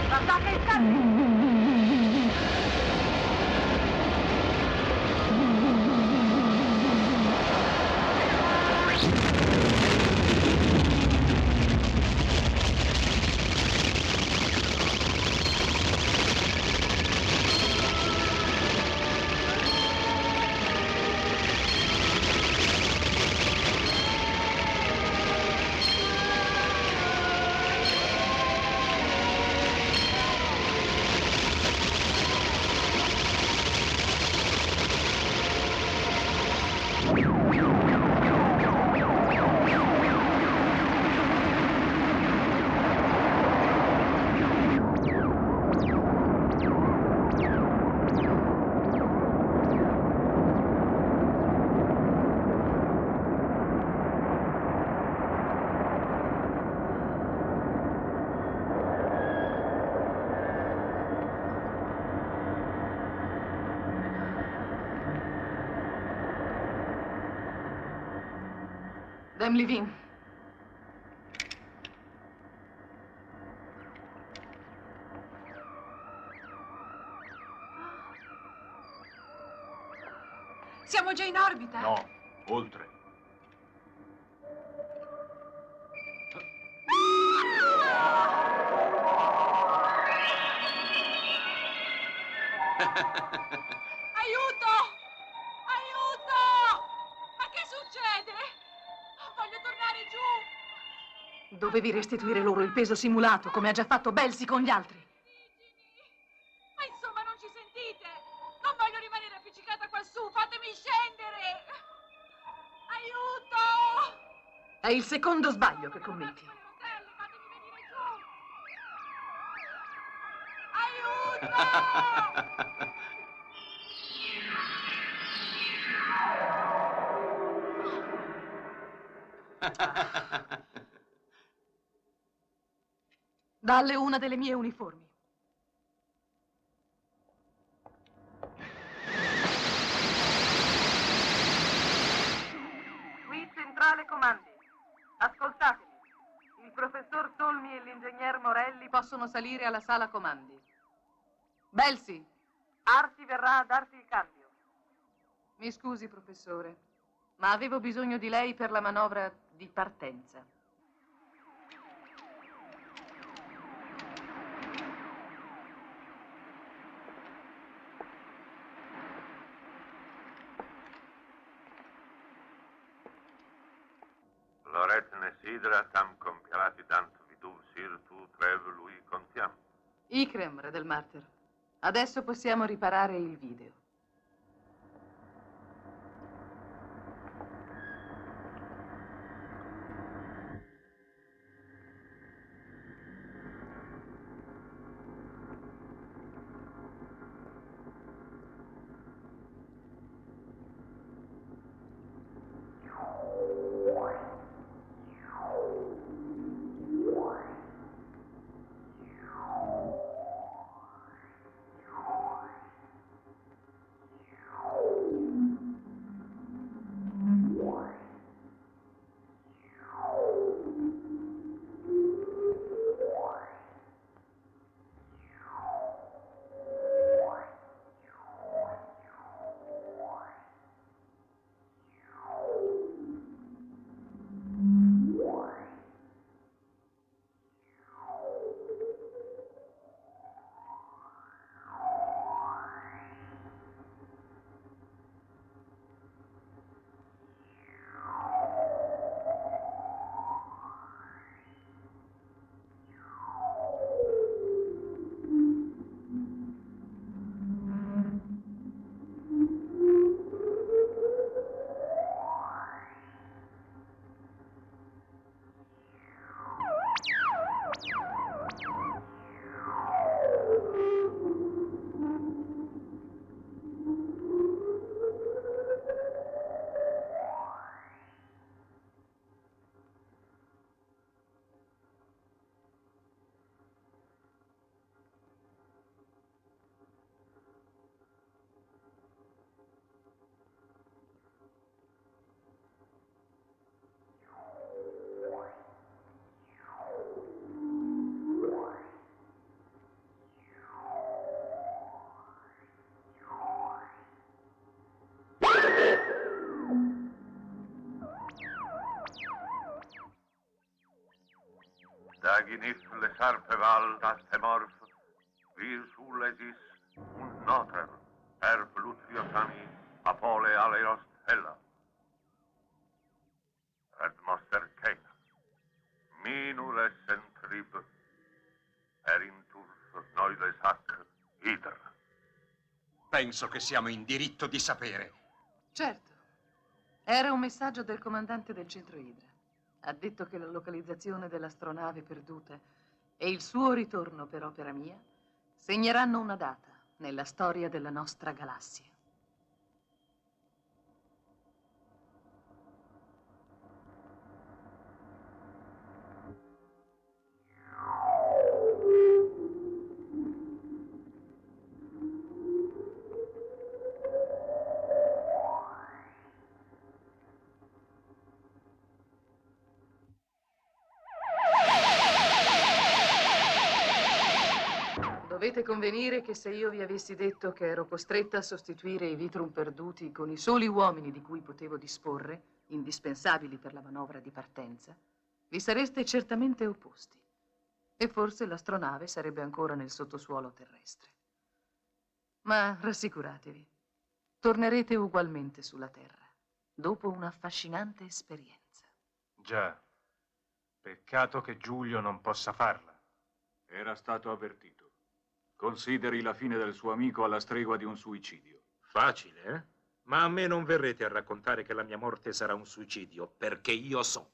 Attacca il carico! Demlivin. Siamo già in orbita? No, oltre. Aiuto! Aiuto! Ma che succede? Voglio tornare giù! Dovevi restituire loro il peso simulato, come ha già fatto Belsi con gli altri. Ma insomma non ci sentite? Non voglio rimanere appiccicata quassù, fatemi scendere! Aiuto! È il secondo sbaglio che commetti. Dalle una delle mie uniformi. l'ingegner Morelli possono salire alla sala comandi. Belsi, Arti verrà a darti il cambio. mi scusi, professore, ma avevo bisogno di lei per la manovra di partenza. Loretne sidra tam compialati dant viduv sir tu trev lui contiam. Ikrem, re del Martyr. Adesso possiamo riparare il video. Daginif le sarpeval astemorf, vir sulesis un noter, per fluxiotani apole aleos hella. Red moster cena, minur essent rib, erintur noides hac hidra. Penso che siamo in diritto di sapere. Certo. Era un messaggio del comandante del centro Idra. Ha detto che la localizzazione dell'astronave perduta e il suo ritorno per opera mia segneranno una data nella storia della nostra galassia. Dovete convenire che se io vi avessi detto che ero costretta a sostituire i Vitrum perduti con i soli uomini di cui potevo disporre, indispensabili per la manovra di partenza, vi sareste certamente opposti. E forse l'astronave sarebbe ancora nel sottosuolo terrestre. Ma rassicuratevi, tornerete ugualmente sulla Terra, dopo un'affascinante esperienza. Già, peccato che Giulio non possa farla. Era stato avvertito. Consideri la fine del suo amico alla stregua di un suicidio. Facile, eh? Ma a me non verrete a raccontare che la mia morte sarà un suicidio, perché io so.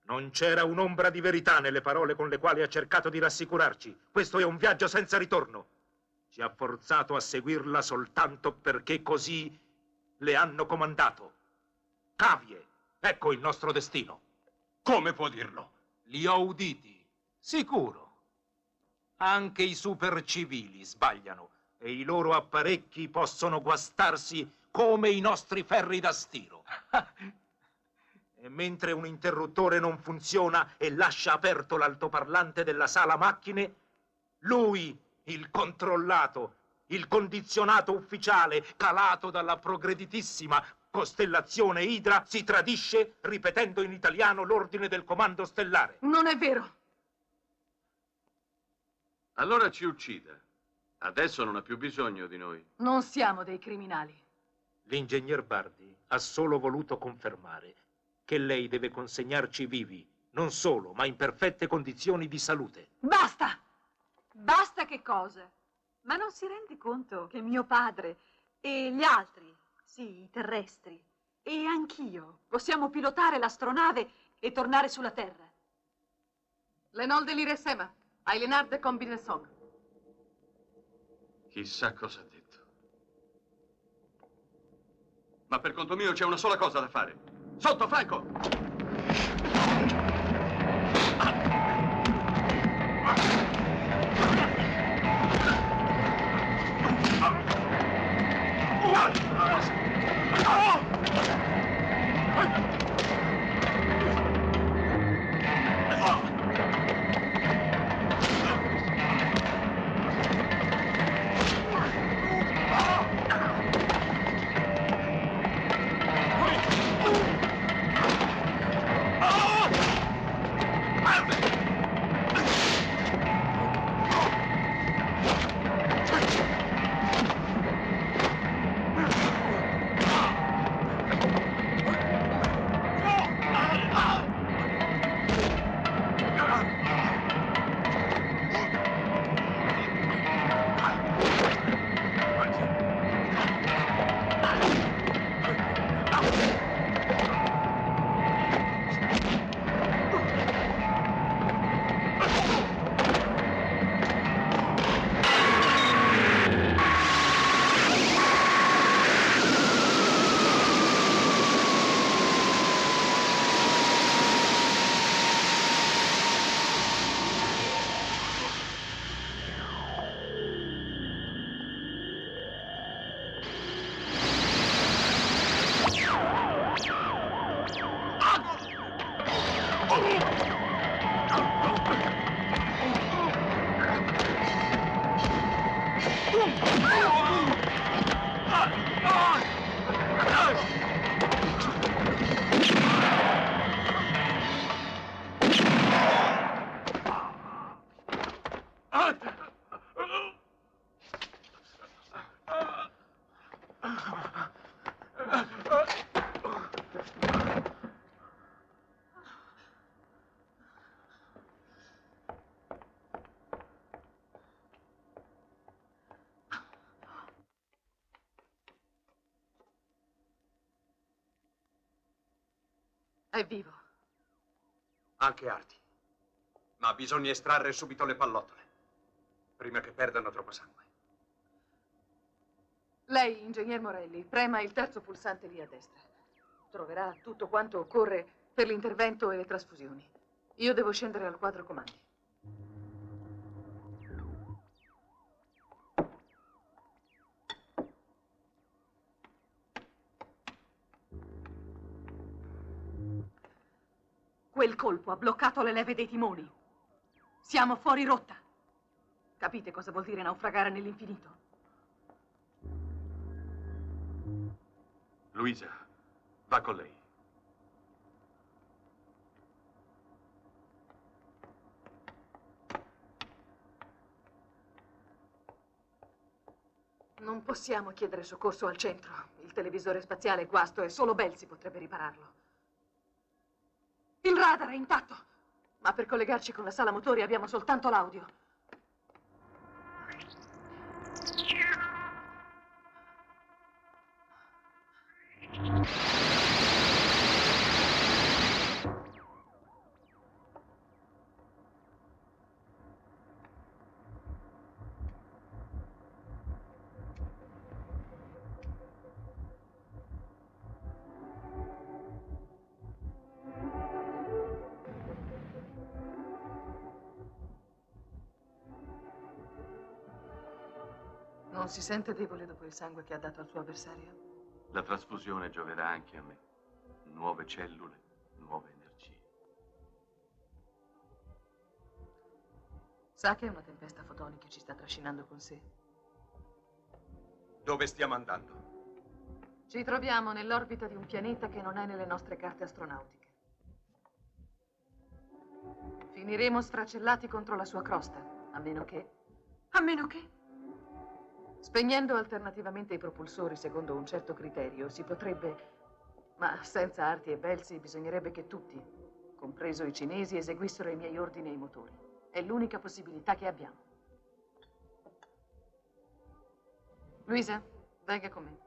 Non c'era un'ombra di verità nelle parole con le quali ha cercato di rassicurarci. Questo è un viaggio senza ritorno. Ci ha forzato a seguirla soltanto perché così le hanno comandato. Cavie, ecco il nostro destino. Come può dirlo? Li ho uditi, sicuro. Anche i supercivili sbagliano e i loro apparecchi possono guastarsi come i nostri ferri da stiro. E mentre un interruttore non funziona e lascia aperto l'altoparlante della sala macchine, lui, il controllato, il condizionato ufficiale calato dalla progreditissima costellazione Idra, si tradisce ripetendo in italiano l'ordine del comando stellare. Non è vero. Allora ci uccida. Adesso non ha più bisogno di noi. Non siamo dei criminali. L'ingegner Bardi ha solo voluto confermare che lei deve consegnarci vivi, non solo, ma in perfette condizioni di salute. Basta! Basta che cosa? Ma non si rende conto che mio padre e gli altri, sì, i terrestri, e anch'io possiamo pilotare l'astronave e tornare sulla Terra? Lenol dell'Iresema, Ailenar de Combinesog. Chissà cosa ha detto. Ma per conto mio c'è una sola cosa da fare. Sotto, Franco! È vivo. Anche Arti. Ma bisogna estrarre subito le pallottole, prima che perdano troppo sangue. Lei, ingegner Morelli, prema il terzo pulsante lì a destra. Troverà tutto quanto occorre per l'intervento e le trasfusioni. Io devo scendere al quadro comandi. Quel colpo ha bloccato le leve dei timoni. Siamo fuori rotta. Capite cosa vuol dire naufragare nell'infinito? Luisa, va con lei. Non possiamo chiedere soccorso al centro. Il televisore spaziale è guasto e solo Belsi potrebbe ripararlo. Il radar è intatto, ma per collegarci con la sala motori abbiamo soltanto l'audio. Non si sente debole dopo il sangue che ha dato al suo avversario? La trasfusione gioverà anche a me. Nuove cellule, nuove energie. Sa che una tempesta fotonica ci sta trascinando con sé? Dove stiamo andando? Ci troviamo nell'orbita di un pianeta che non è nelle nostre carte astronautiche. Finiremo sfracellati contro la sua crosta, a meno che... A meno che? Spegnendo alternativamente i propulsori secondo un certo criterio, si potrebbe... Ma senza arti e belzi bisognerebbe che tutti, compreso i cinesi, eseguissero i miei ordini ai motori. È l'unica possibilità che abbiamo. Luisa, venga con me.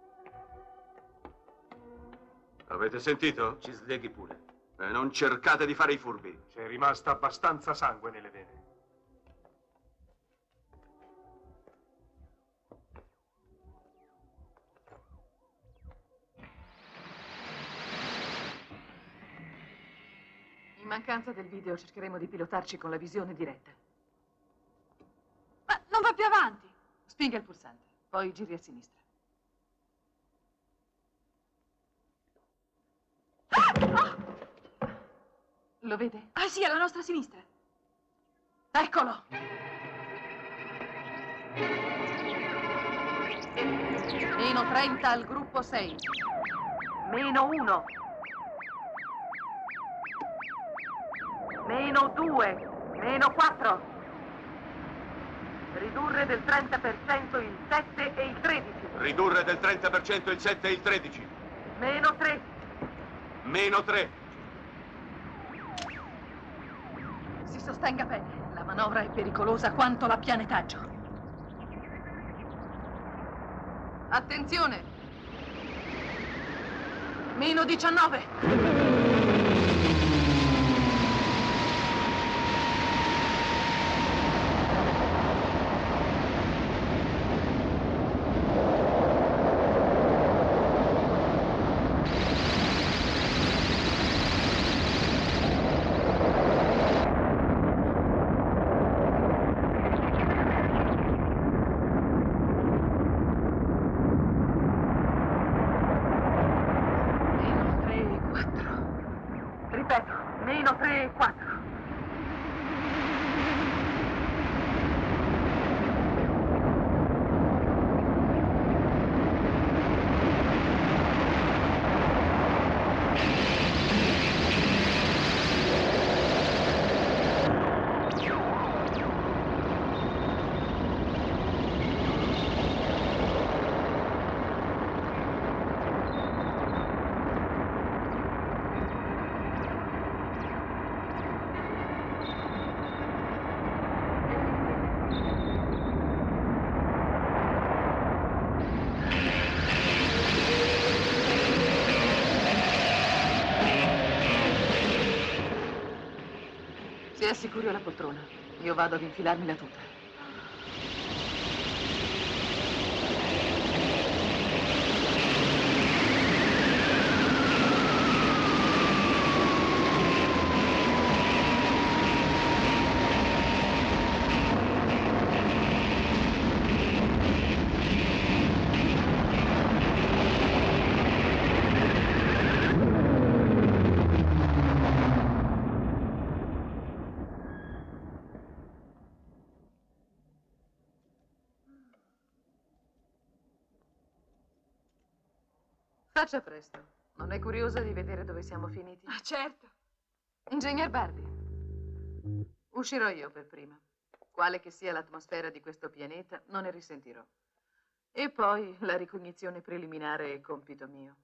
Avete sentito? Ci sleghi pure. Non cercate di fare i furbi. C'è rimasta abbastanza sangue nelle vene. In mancanza del video cercheremo di pilotarci con la visione diretta. Ma non va più avanti. Spinga il pulsante, poi giri a sinistra. Lo vede? Ah sì, alla nostra sinistra. Eccolo! Meno 30 al gruppo 6. Meno 1. Meno 2. Meno 4. Ridurre del 30% il 7 e il 13. Ridurre del 30% il 7 e il 13. Meno 3. Meno 3. Si sostenga bene. La manovra è pericolosa quanto l'appianetaggio. Attenzione! Meno 19. Ripeto, meno 3 e 4. Si assicuri la poltrona. Io vado ad infilarmi la tuta. Faccia presto. Non è curiosa di vedere dove siamo finiti? Ah, certo. Ingegner Bardi, uscirò io per prima. Quale che sia l'atmosfera di questo pianeta, non ne risentirò. E poi la ricognizione preliminare è compito mio.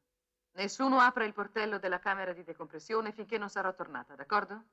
Nessuno apra il portello della camera di decompressione finché non sarò tornata, d'accordo?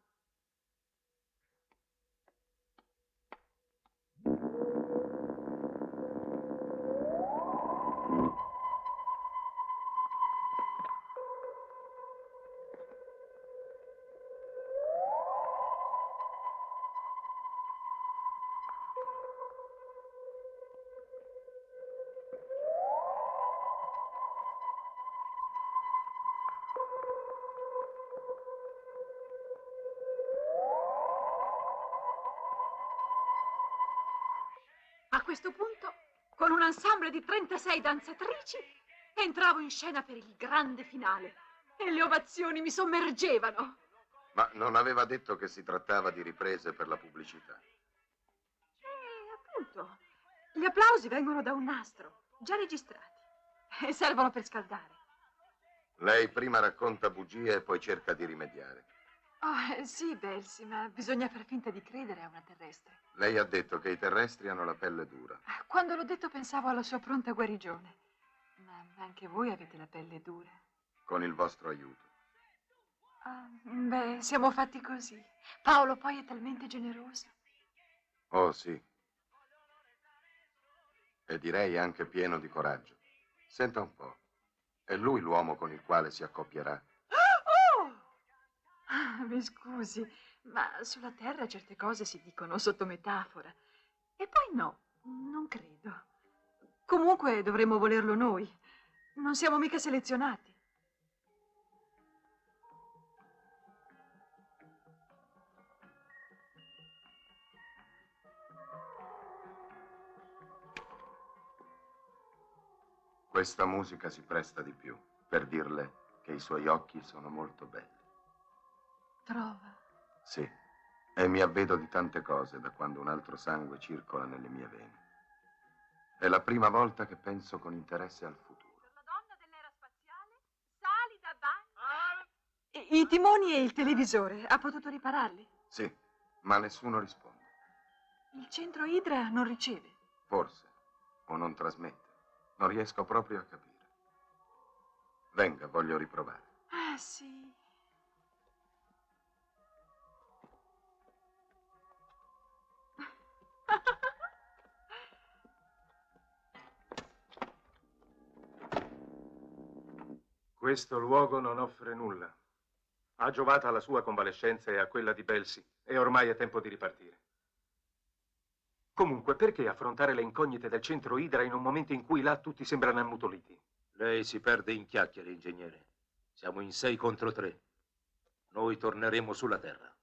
A questo punto, con un ensemble di 36 danzatrici, entravo in scena per il grande finale. e le ovazioni mi sommergevano. Ma non aveva detto che si trattava di riprese per la pubblicità? Appunto, gli applausi vengono da un nastro, già registrati, e servono per scaldare. Lei prima racconta bugie e poi cerca di rimediare. Oh, sì, Belsi, ma bisogna far finta di credere a una terrestre. Lei ha detto che i terrestri hanno la pelle dura. Quando l'ho detto pensavo alla sua pronta guarigione. Ma anche voi avete la pelle dura. Con il vostro aiuto. Beh, siamo fatti così. Paolo poi è talmente generoso. Oh, sì. E direi anche pieno di coraggio. Senta un po'. È lui l'uomo con il quale si accoppierà. Mi scusi, ma sulla Terra certe cose si dicono sotto metafora. E poi no, non credo. Comunque dovremmo volerlo noi. Non siamo mica selezionati. Questa musica si presta di più per dirle che i suoi occhi sono molto belli. Trova. Sì, e mi avvedo di tante cose da quando un altro sangue circola nelle mie vene. È la prima volta che penso con interesse al futuro. La donna dell'era spaziale sali da bagno. I timoni e il televisore, ha potuto ripararli? Sì, ma nessuno risponde. Il centro Idra non riceve. Forse, o non trasmette. Non riesco proprio a capire. Venga, voglio riprovare. Ah, sì. Questo luogo non offre nulla. Ha giovato alla sua convalescenza e a quella di Belsi, e ormai è tempo di ripartire. Comunque, perché affrontare le incognite del centro Idra in un momento in cui là tutti sembrano ammutoliti? Lei si perde in chiacchiere, ingegnere. Siamo in 6 contro 3. Noi torneremo sulla Terra.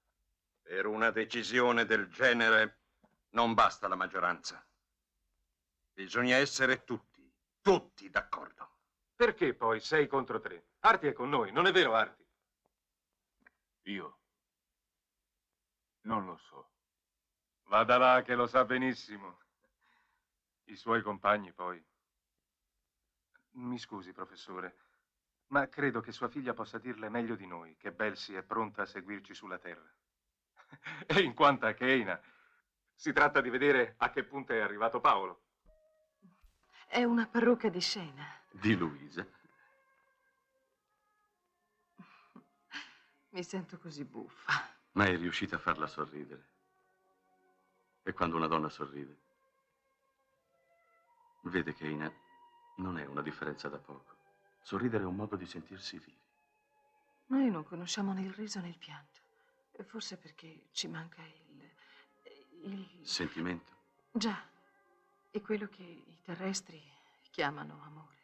Per una decisione del genere non basta la maggioranza. Bisogna essere tutti d'accordo. Perché poi 6 contro 3? Arti è con noi, non è vero, Arti? Io non lo so. Vada là che lo sa benissimo. I suoi compagni poi. Mi scusi, professore, ma credo che sua figlia possa dirle meglio di noi che Belsi è pronta a seguirci sulla Terra. E in quanto a Keina, si tratta di vedere a che punto è arrivato Paolo. È una parrucca di scena. Di Luisa. Mi sento così buffa. Ma è riuscita a farla sorridere. E quando una donna sorride, vede che non è una differenza da poco. Sorridere è un modo di sentirsi vivi. Noi non conosciamo né il riso né il pianto. E forse perché ci manca il... Sentimento? Già, è quello che i terrestri chiamano amore.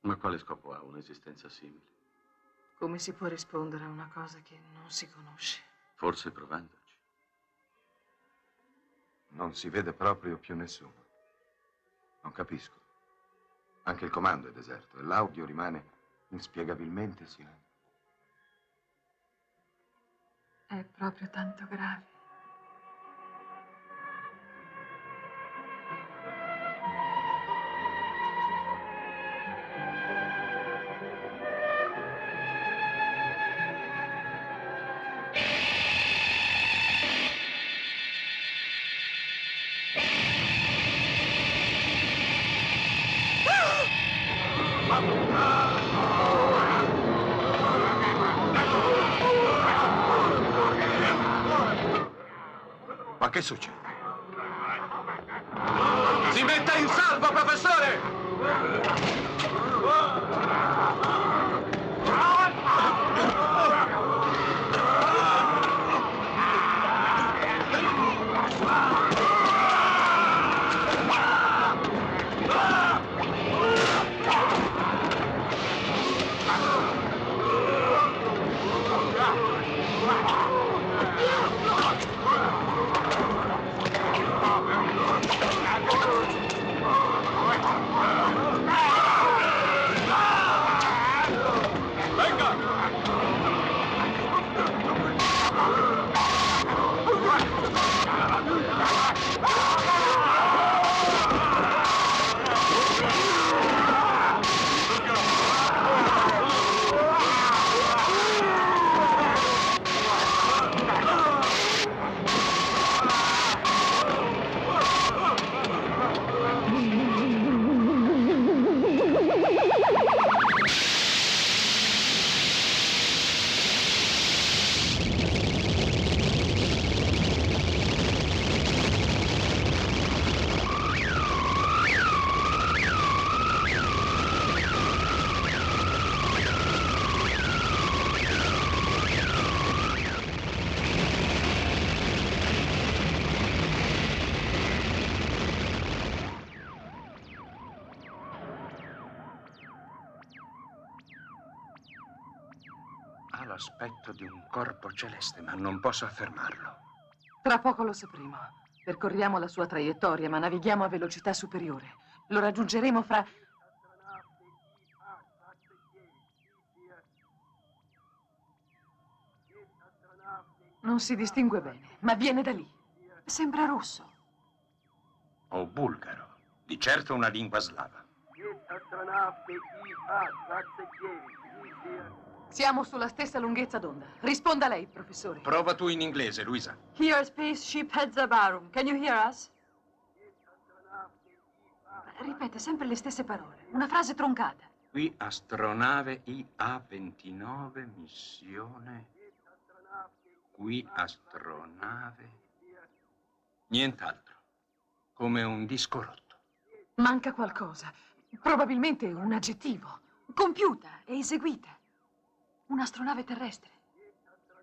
Ma quale scopo ha un'esistenza simile? Come si può rispondere a una cosa che non si conosce? Forse provandoci. Non si vede proprio più nessuno. Non capisco. Anche il comando è deserto e l'audio rimane inspiegabilmente silente. È proprio tanto grave. Ma che succede? Si metta in salvo, professore! Ha l'aspetto di un corpo celeste, ma non posso affermarlo. Tra poco lo sapremo. Percorriamo la sua traiettoria, ma navighiamo a velocità superiore. Lo raggiungeremo fra... Non si distingue bene, ma viene da lì. Sembra russo. O bulgaro. Di certo una lingua slava. Siamo sulla stessa lunghezza d'onda. Risponda lei, professore. Prova tu in inglese, Luisa. Here spaceship Hedzabarum. Can you hear us? Ripete sempre le stesse parole. Una frase troncata. Qui astronave IA-29, missione... Qui astronave... Nient'altro. Come un disco rotto. Manca qualcosa. Probabilmente un aggettivo. Compiuta e eseguita. Un'astronave terrestre.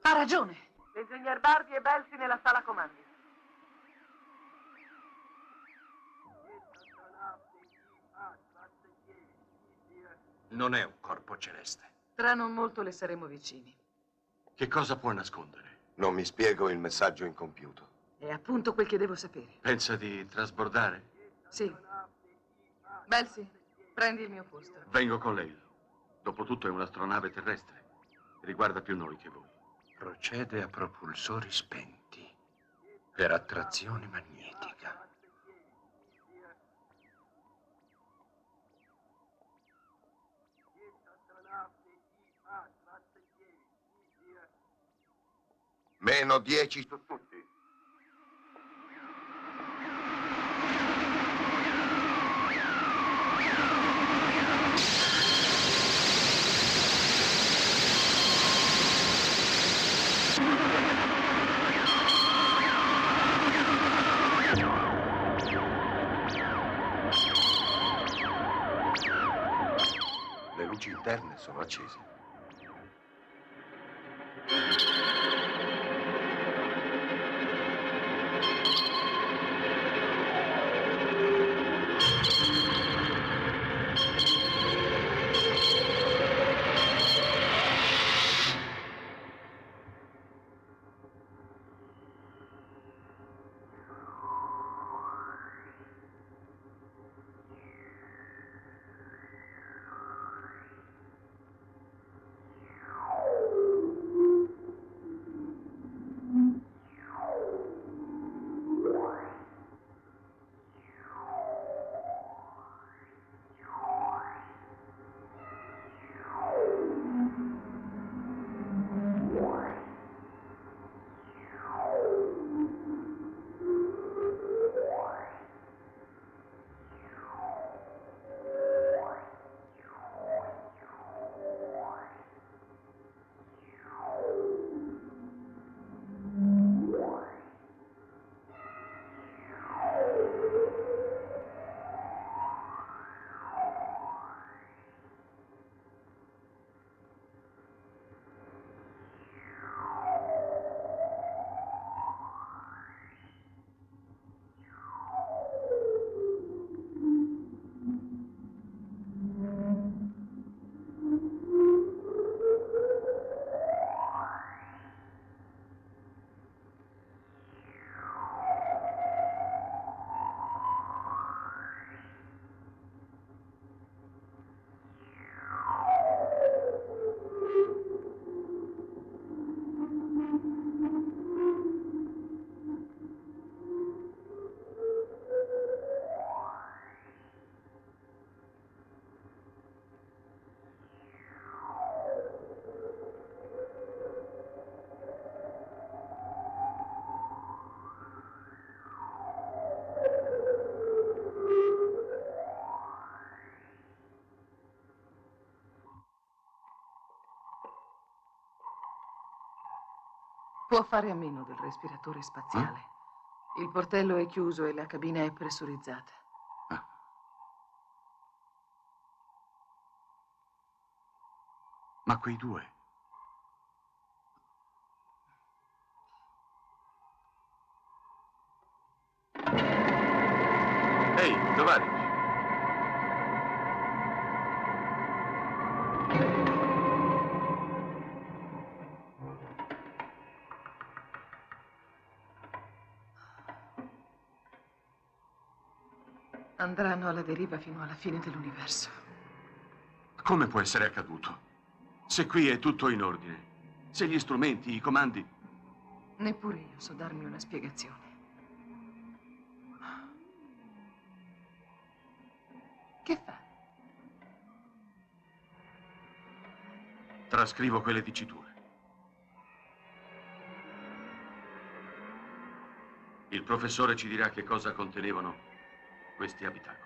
Ha ragione. L'ingegner Bardi e Belsi nella sala comandi. Non è un corpo celeste. Tra non molto le saremo vicini. Che cosa può nascondere? Non mi spiego il messaggio incompiuto. È appunto quel che devo sapere. Pensa di trasbordare? Sì. Belsi, prendi il mio posto. Vengo con lei. Dopotutto è un'astronave terrestre. Riguarda più noi che voi. Procede a propulsori spenti per attrazione magnetica. Meno 10 su tutti. Le luci interne sono accese. Può fare a meno del respiratore spaziale. Il portello è chiuso e la cabina è pressurizzata. Ma quei due? Ehi, Tovaric. Andranno alla deriva fino alla fine dell'universo. Come può essere accaduto? Se qui è tutto in ordine, se gli strumenti, i comandi... Neppure io so darmi una spiegazione. Che fa? Trascrivo quelle diciture. Il professore ci dirà che cosa contenevano questi abitacoli.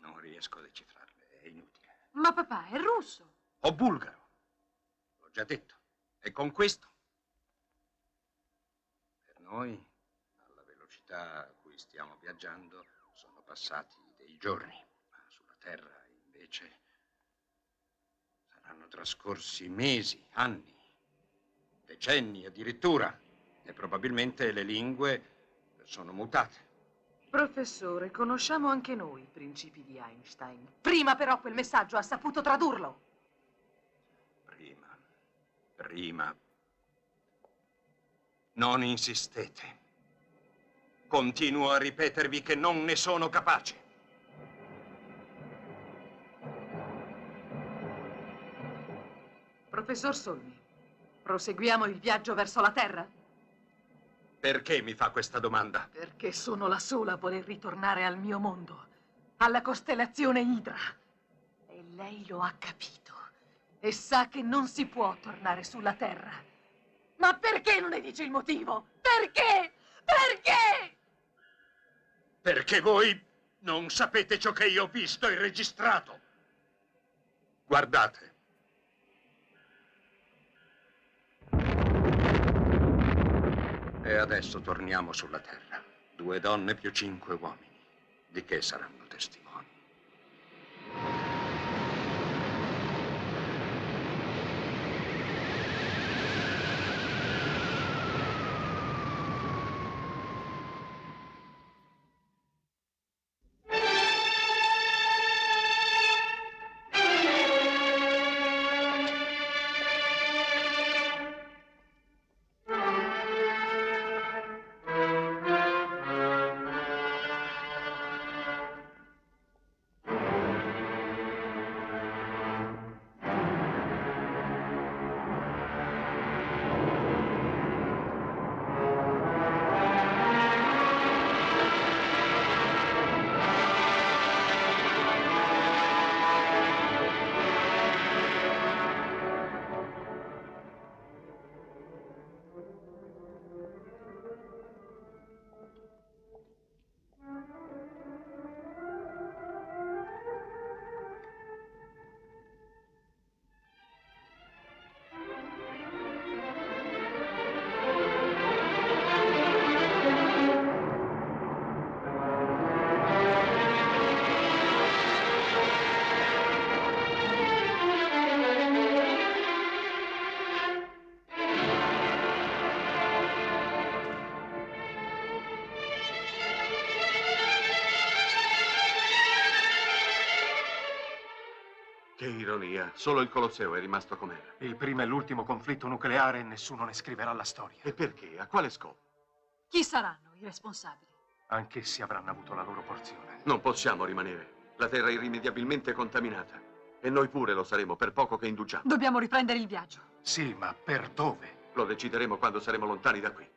Non riesco a decifrarle, è inutile. Ma papà, è russo. O bulgaro. L'ho già detto. E con questo? Per noi, alla velocità a cui stiamo viaggiando, sono passati dei giorni. Ma sulla Terra, invece, saranno trascorsi mesi, anni, decenni addirittura. E probabilmente le lingue sono mutate. Professore, conosciamo anche noi i principi di Einstein. Prima però quel messaggio ha saputo tradurlo. Prima. Non insistete. Continuo a ripetervi che non ne sono capace. Professor Solmi, proseguiamo il viaggio verso la Terra? Perché mi fa questa domanda? Perché sono la sola a voler ritornare al mio mondo, alla costellazione Idra. E lei lo ha capito. E sa che non si può tornare sulla Terra. Ma perché non ne dice il motivo? Perché? Perché? Perché voi non sapete ciò che io ho visto e registrato. Guardate. E adesso torniamo sulla Terra. 2 donne più 5 uomini. Di che saranno testimoni? Roma, solo il Colosseo è rimasto com'era. Il primo e l'ultimo conflitto nucleare e nessuno ne scriverà la storia. E perché? A quale scopo? Chi saranno i responsabili? Anch'essi avranno avuto la loro porzione. Non possiamo rimanere. La Terra è irrimediabilmente contaminata. E noi pure lo saremo, per poco che indugiamo. Dobbiamo riprendere il viaggio. Sì, ma per dove? Lo decideremo quando saremo lontani da qui.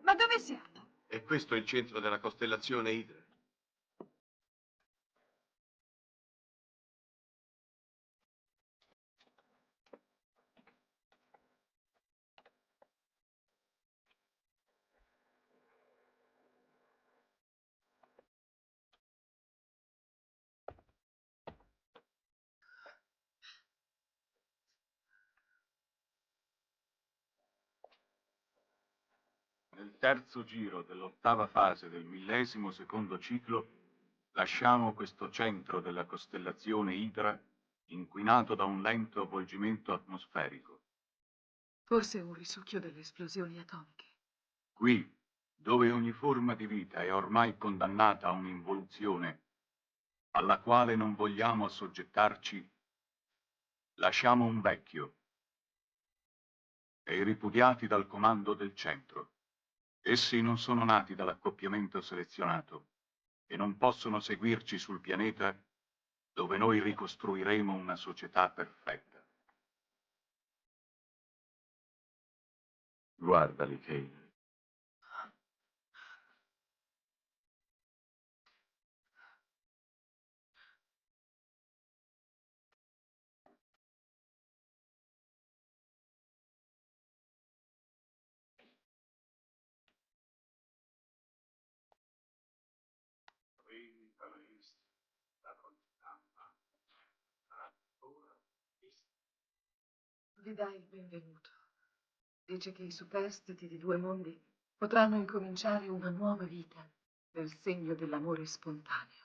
Ma dove siamo? È questo il centro della costellazione Idra? Nel terzo giro dell'ottava fase del 1002° ciclo, lasciamo questo centro della costellazione Idra inquinato da un lento avvolgimento atmosferico. Forse un risucchio delle esplosioni atomiche. Qui, dove ogni forma di vita è ormai condannata a un'involuzione alla quale non vogliamo assoggettarci, lasciamo un vecchio e i ripudiati dal comando del centro. Essi non sono nati dall'accoppiamento selezionato, e non possono seguirci sul pianeta dove noi ricostruiremo una società perfetta. Guardali, Kane. Vi dà il benvenuto. Dice che i superstiti di due mondi potranno incominciare una nuova vita nel segno dell'amore spontaneo.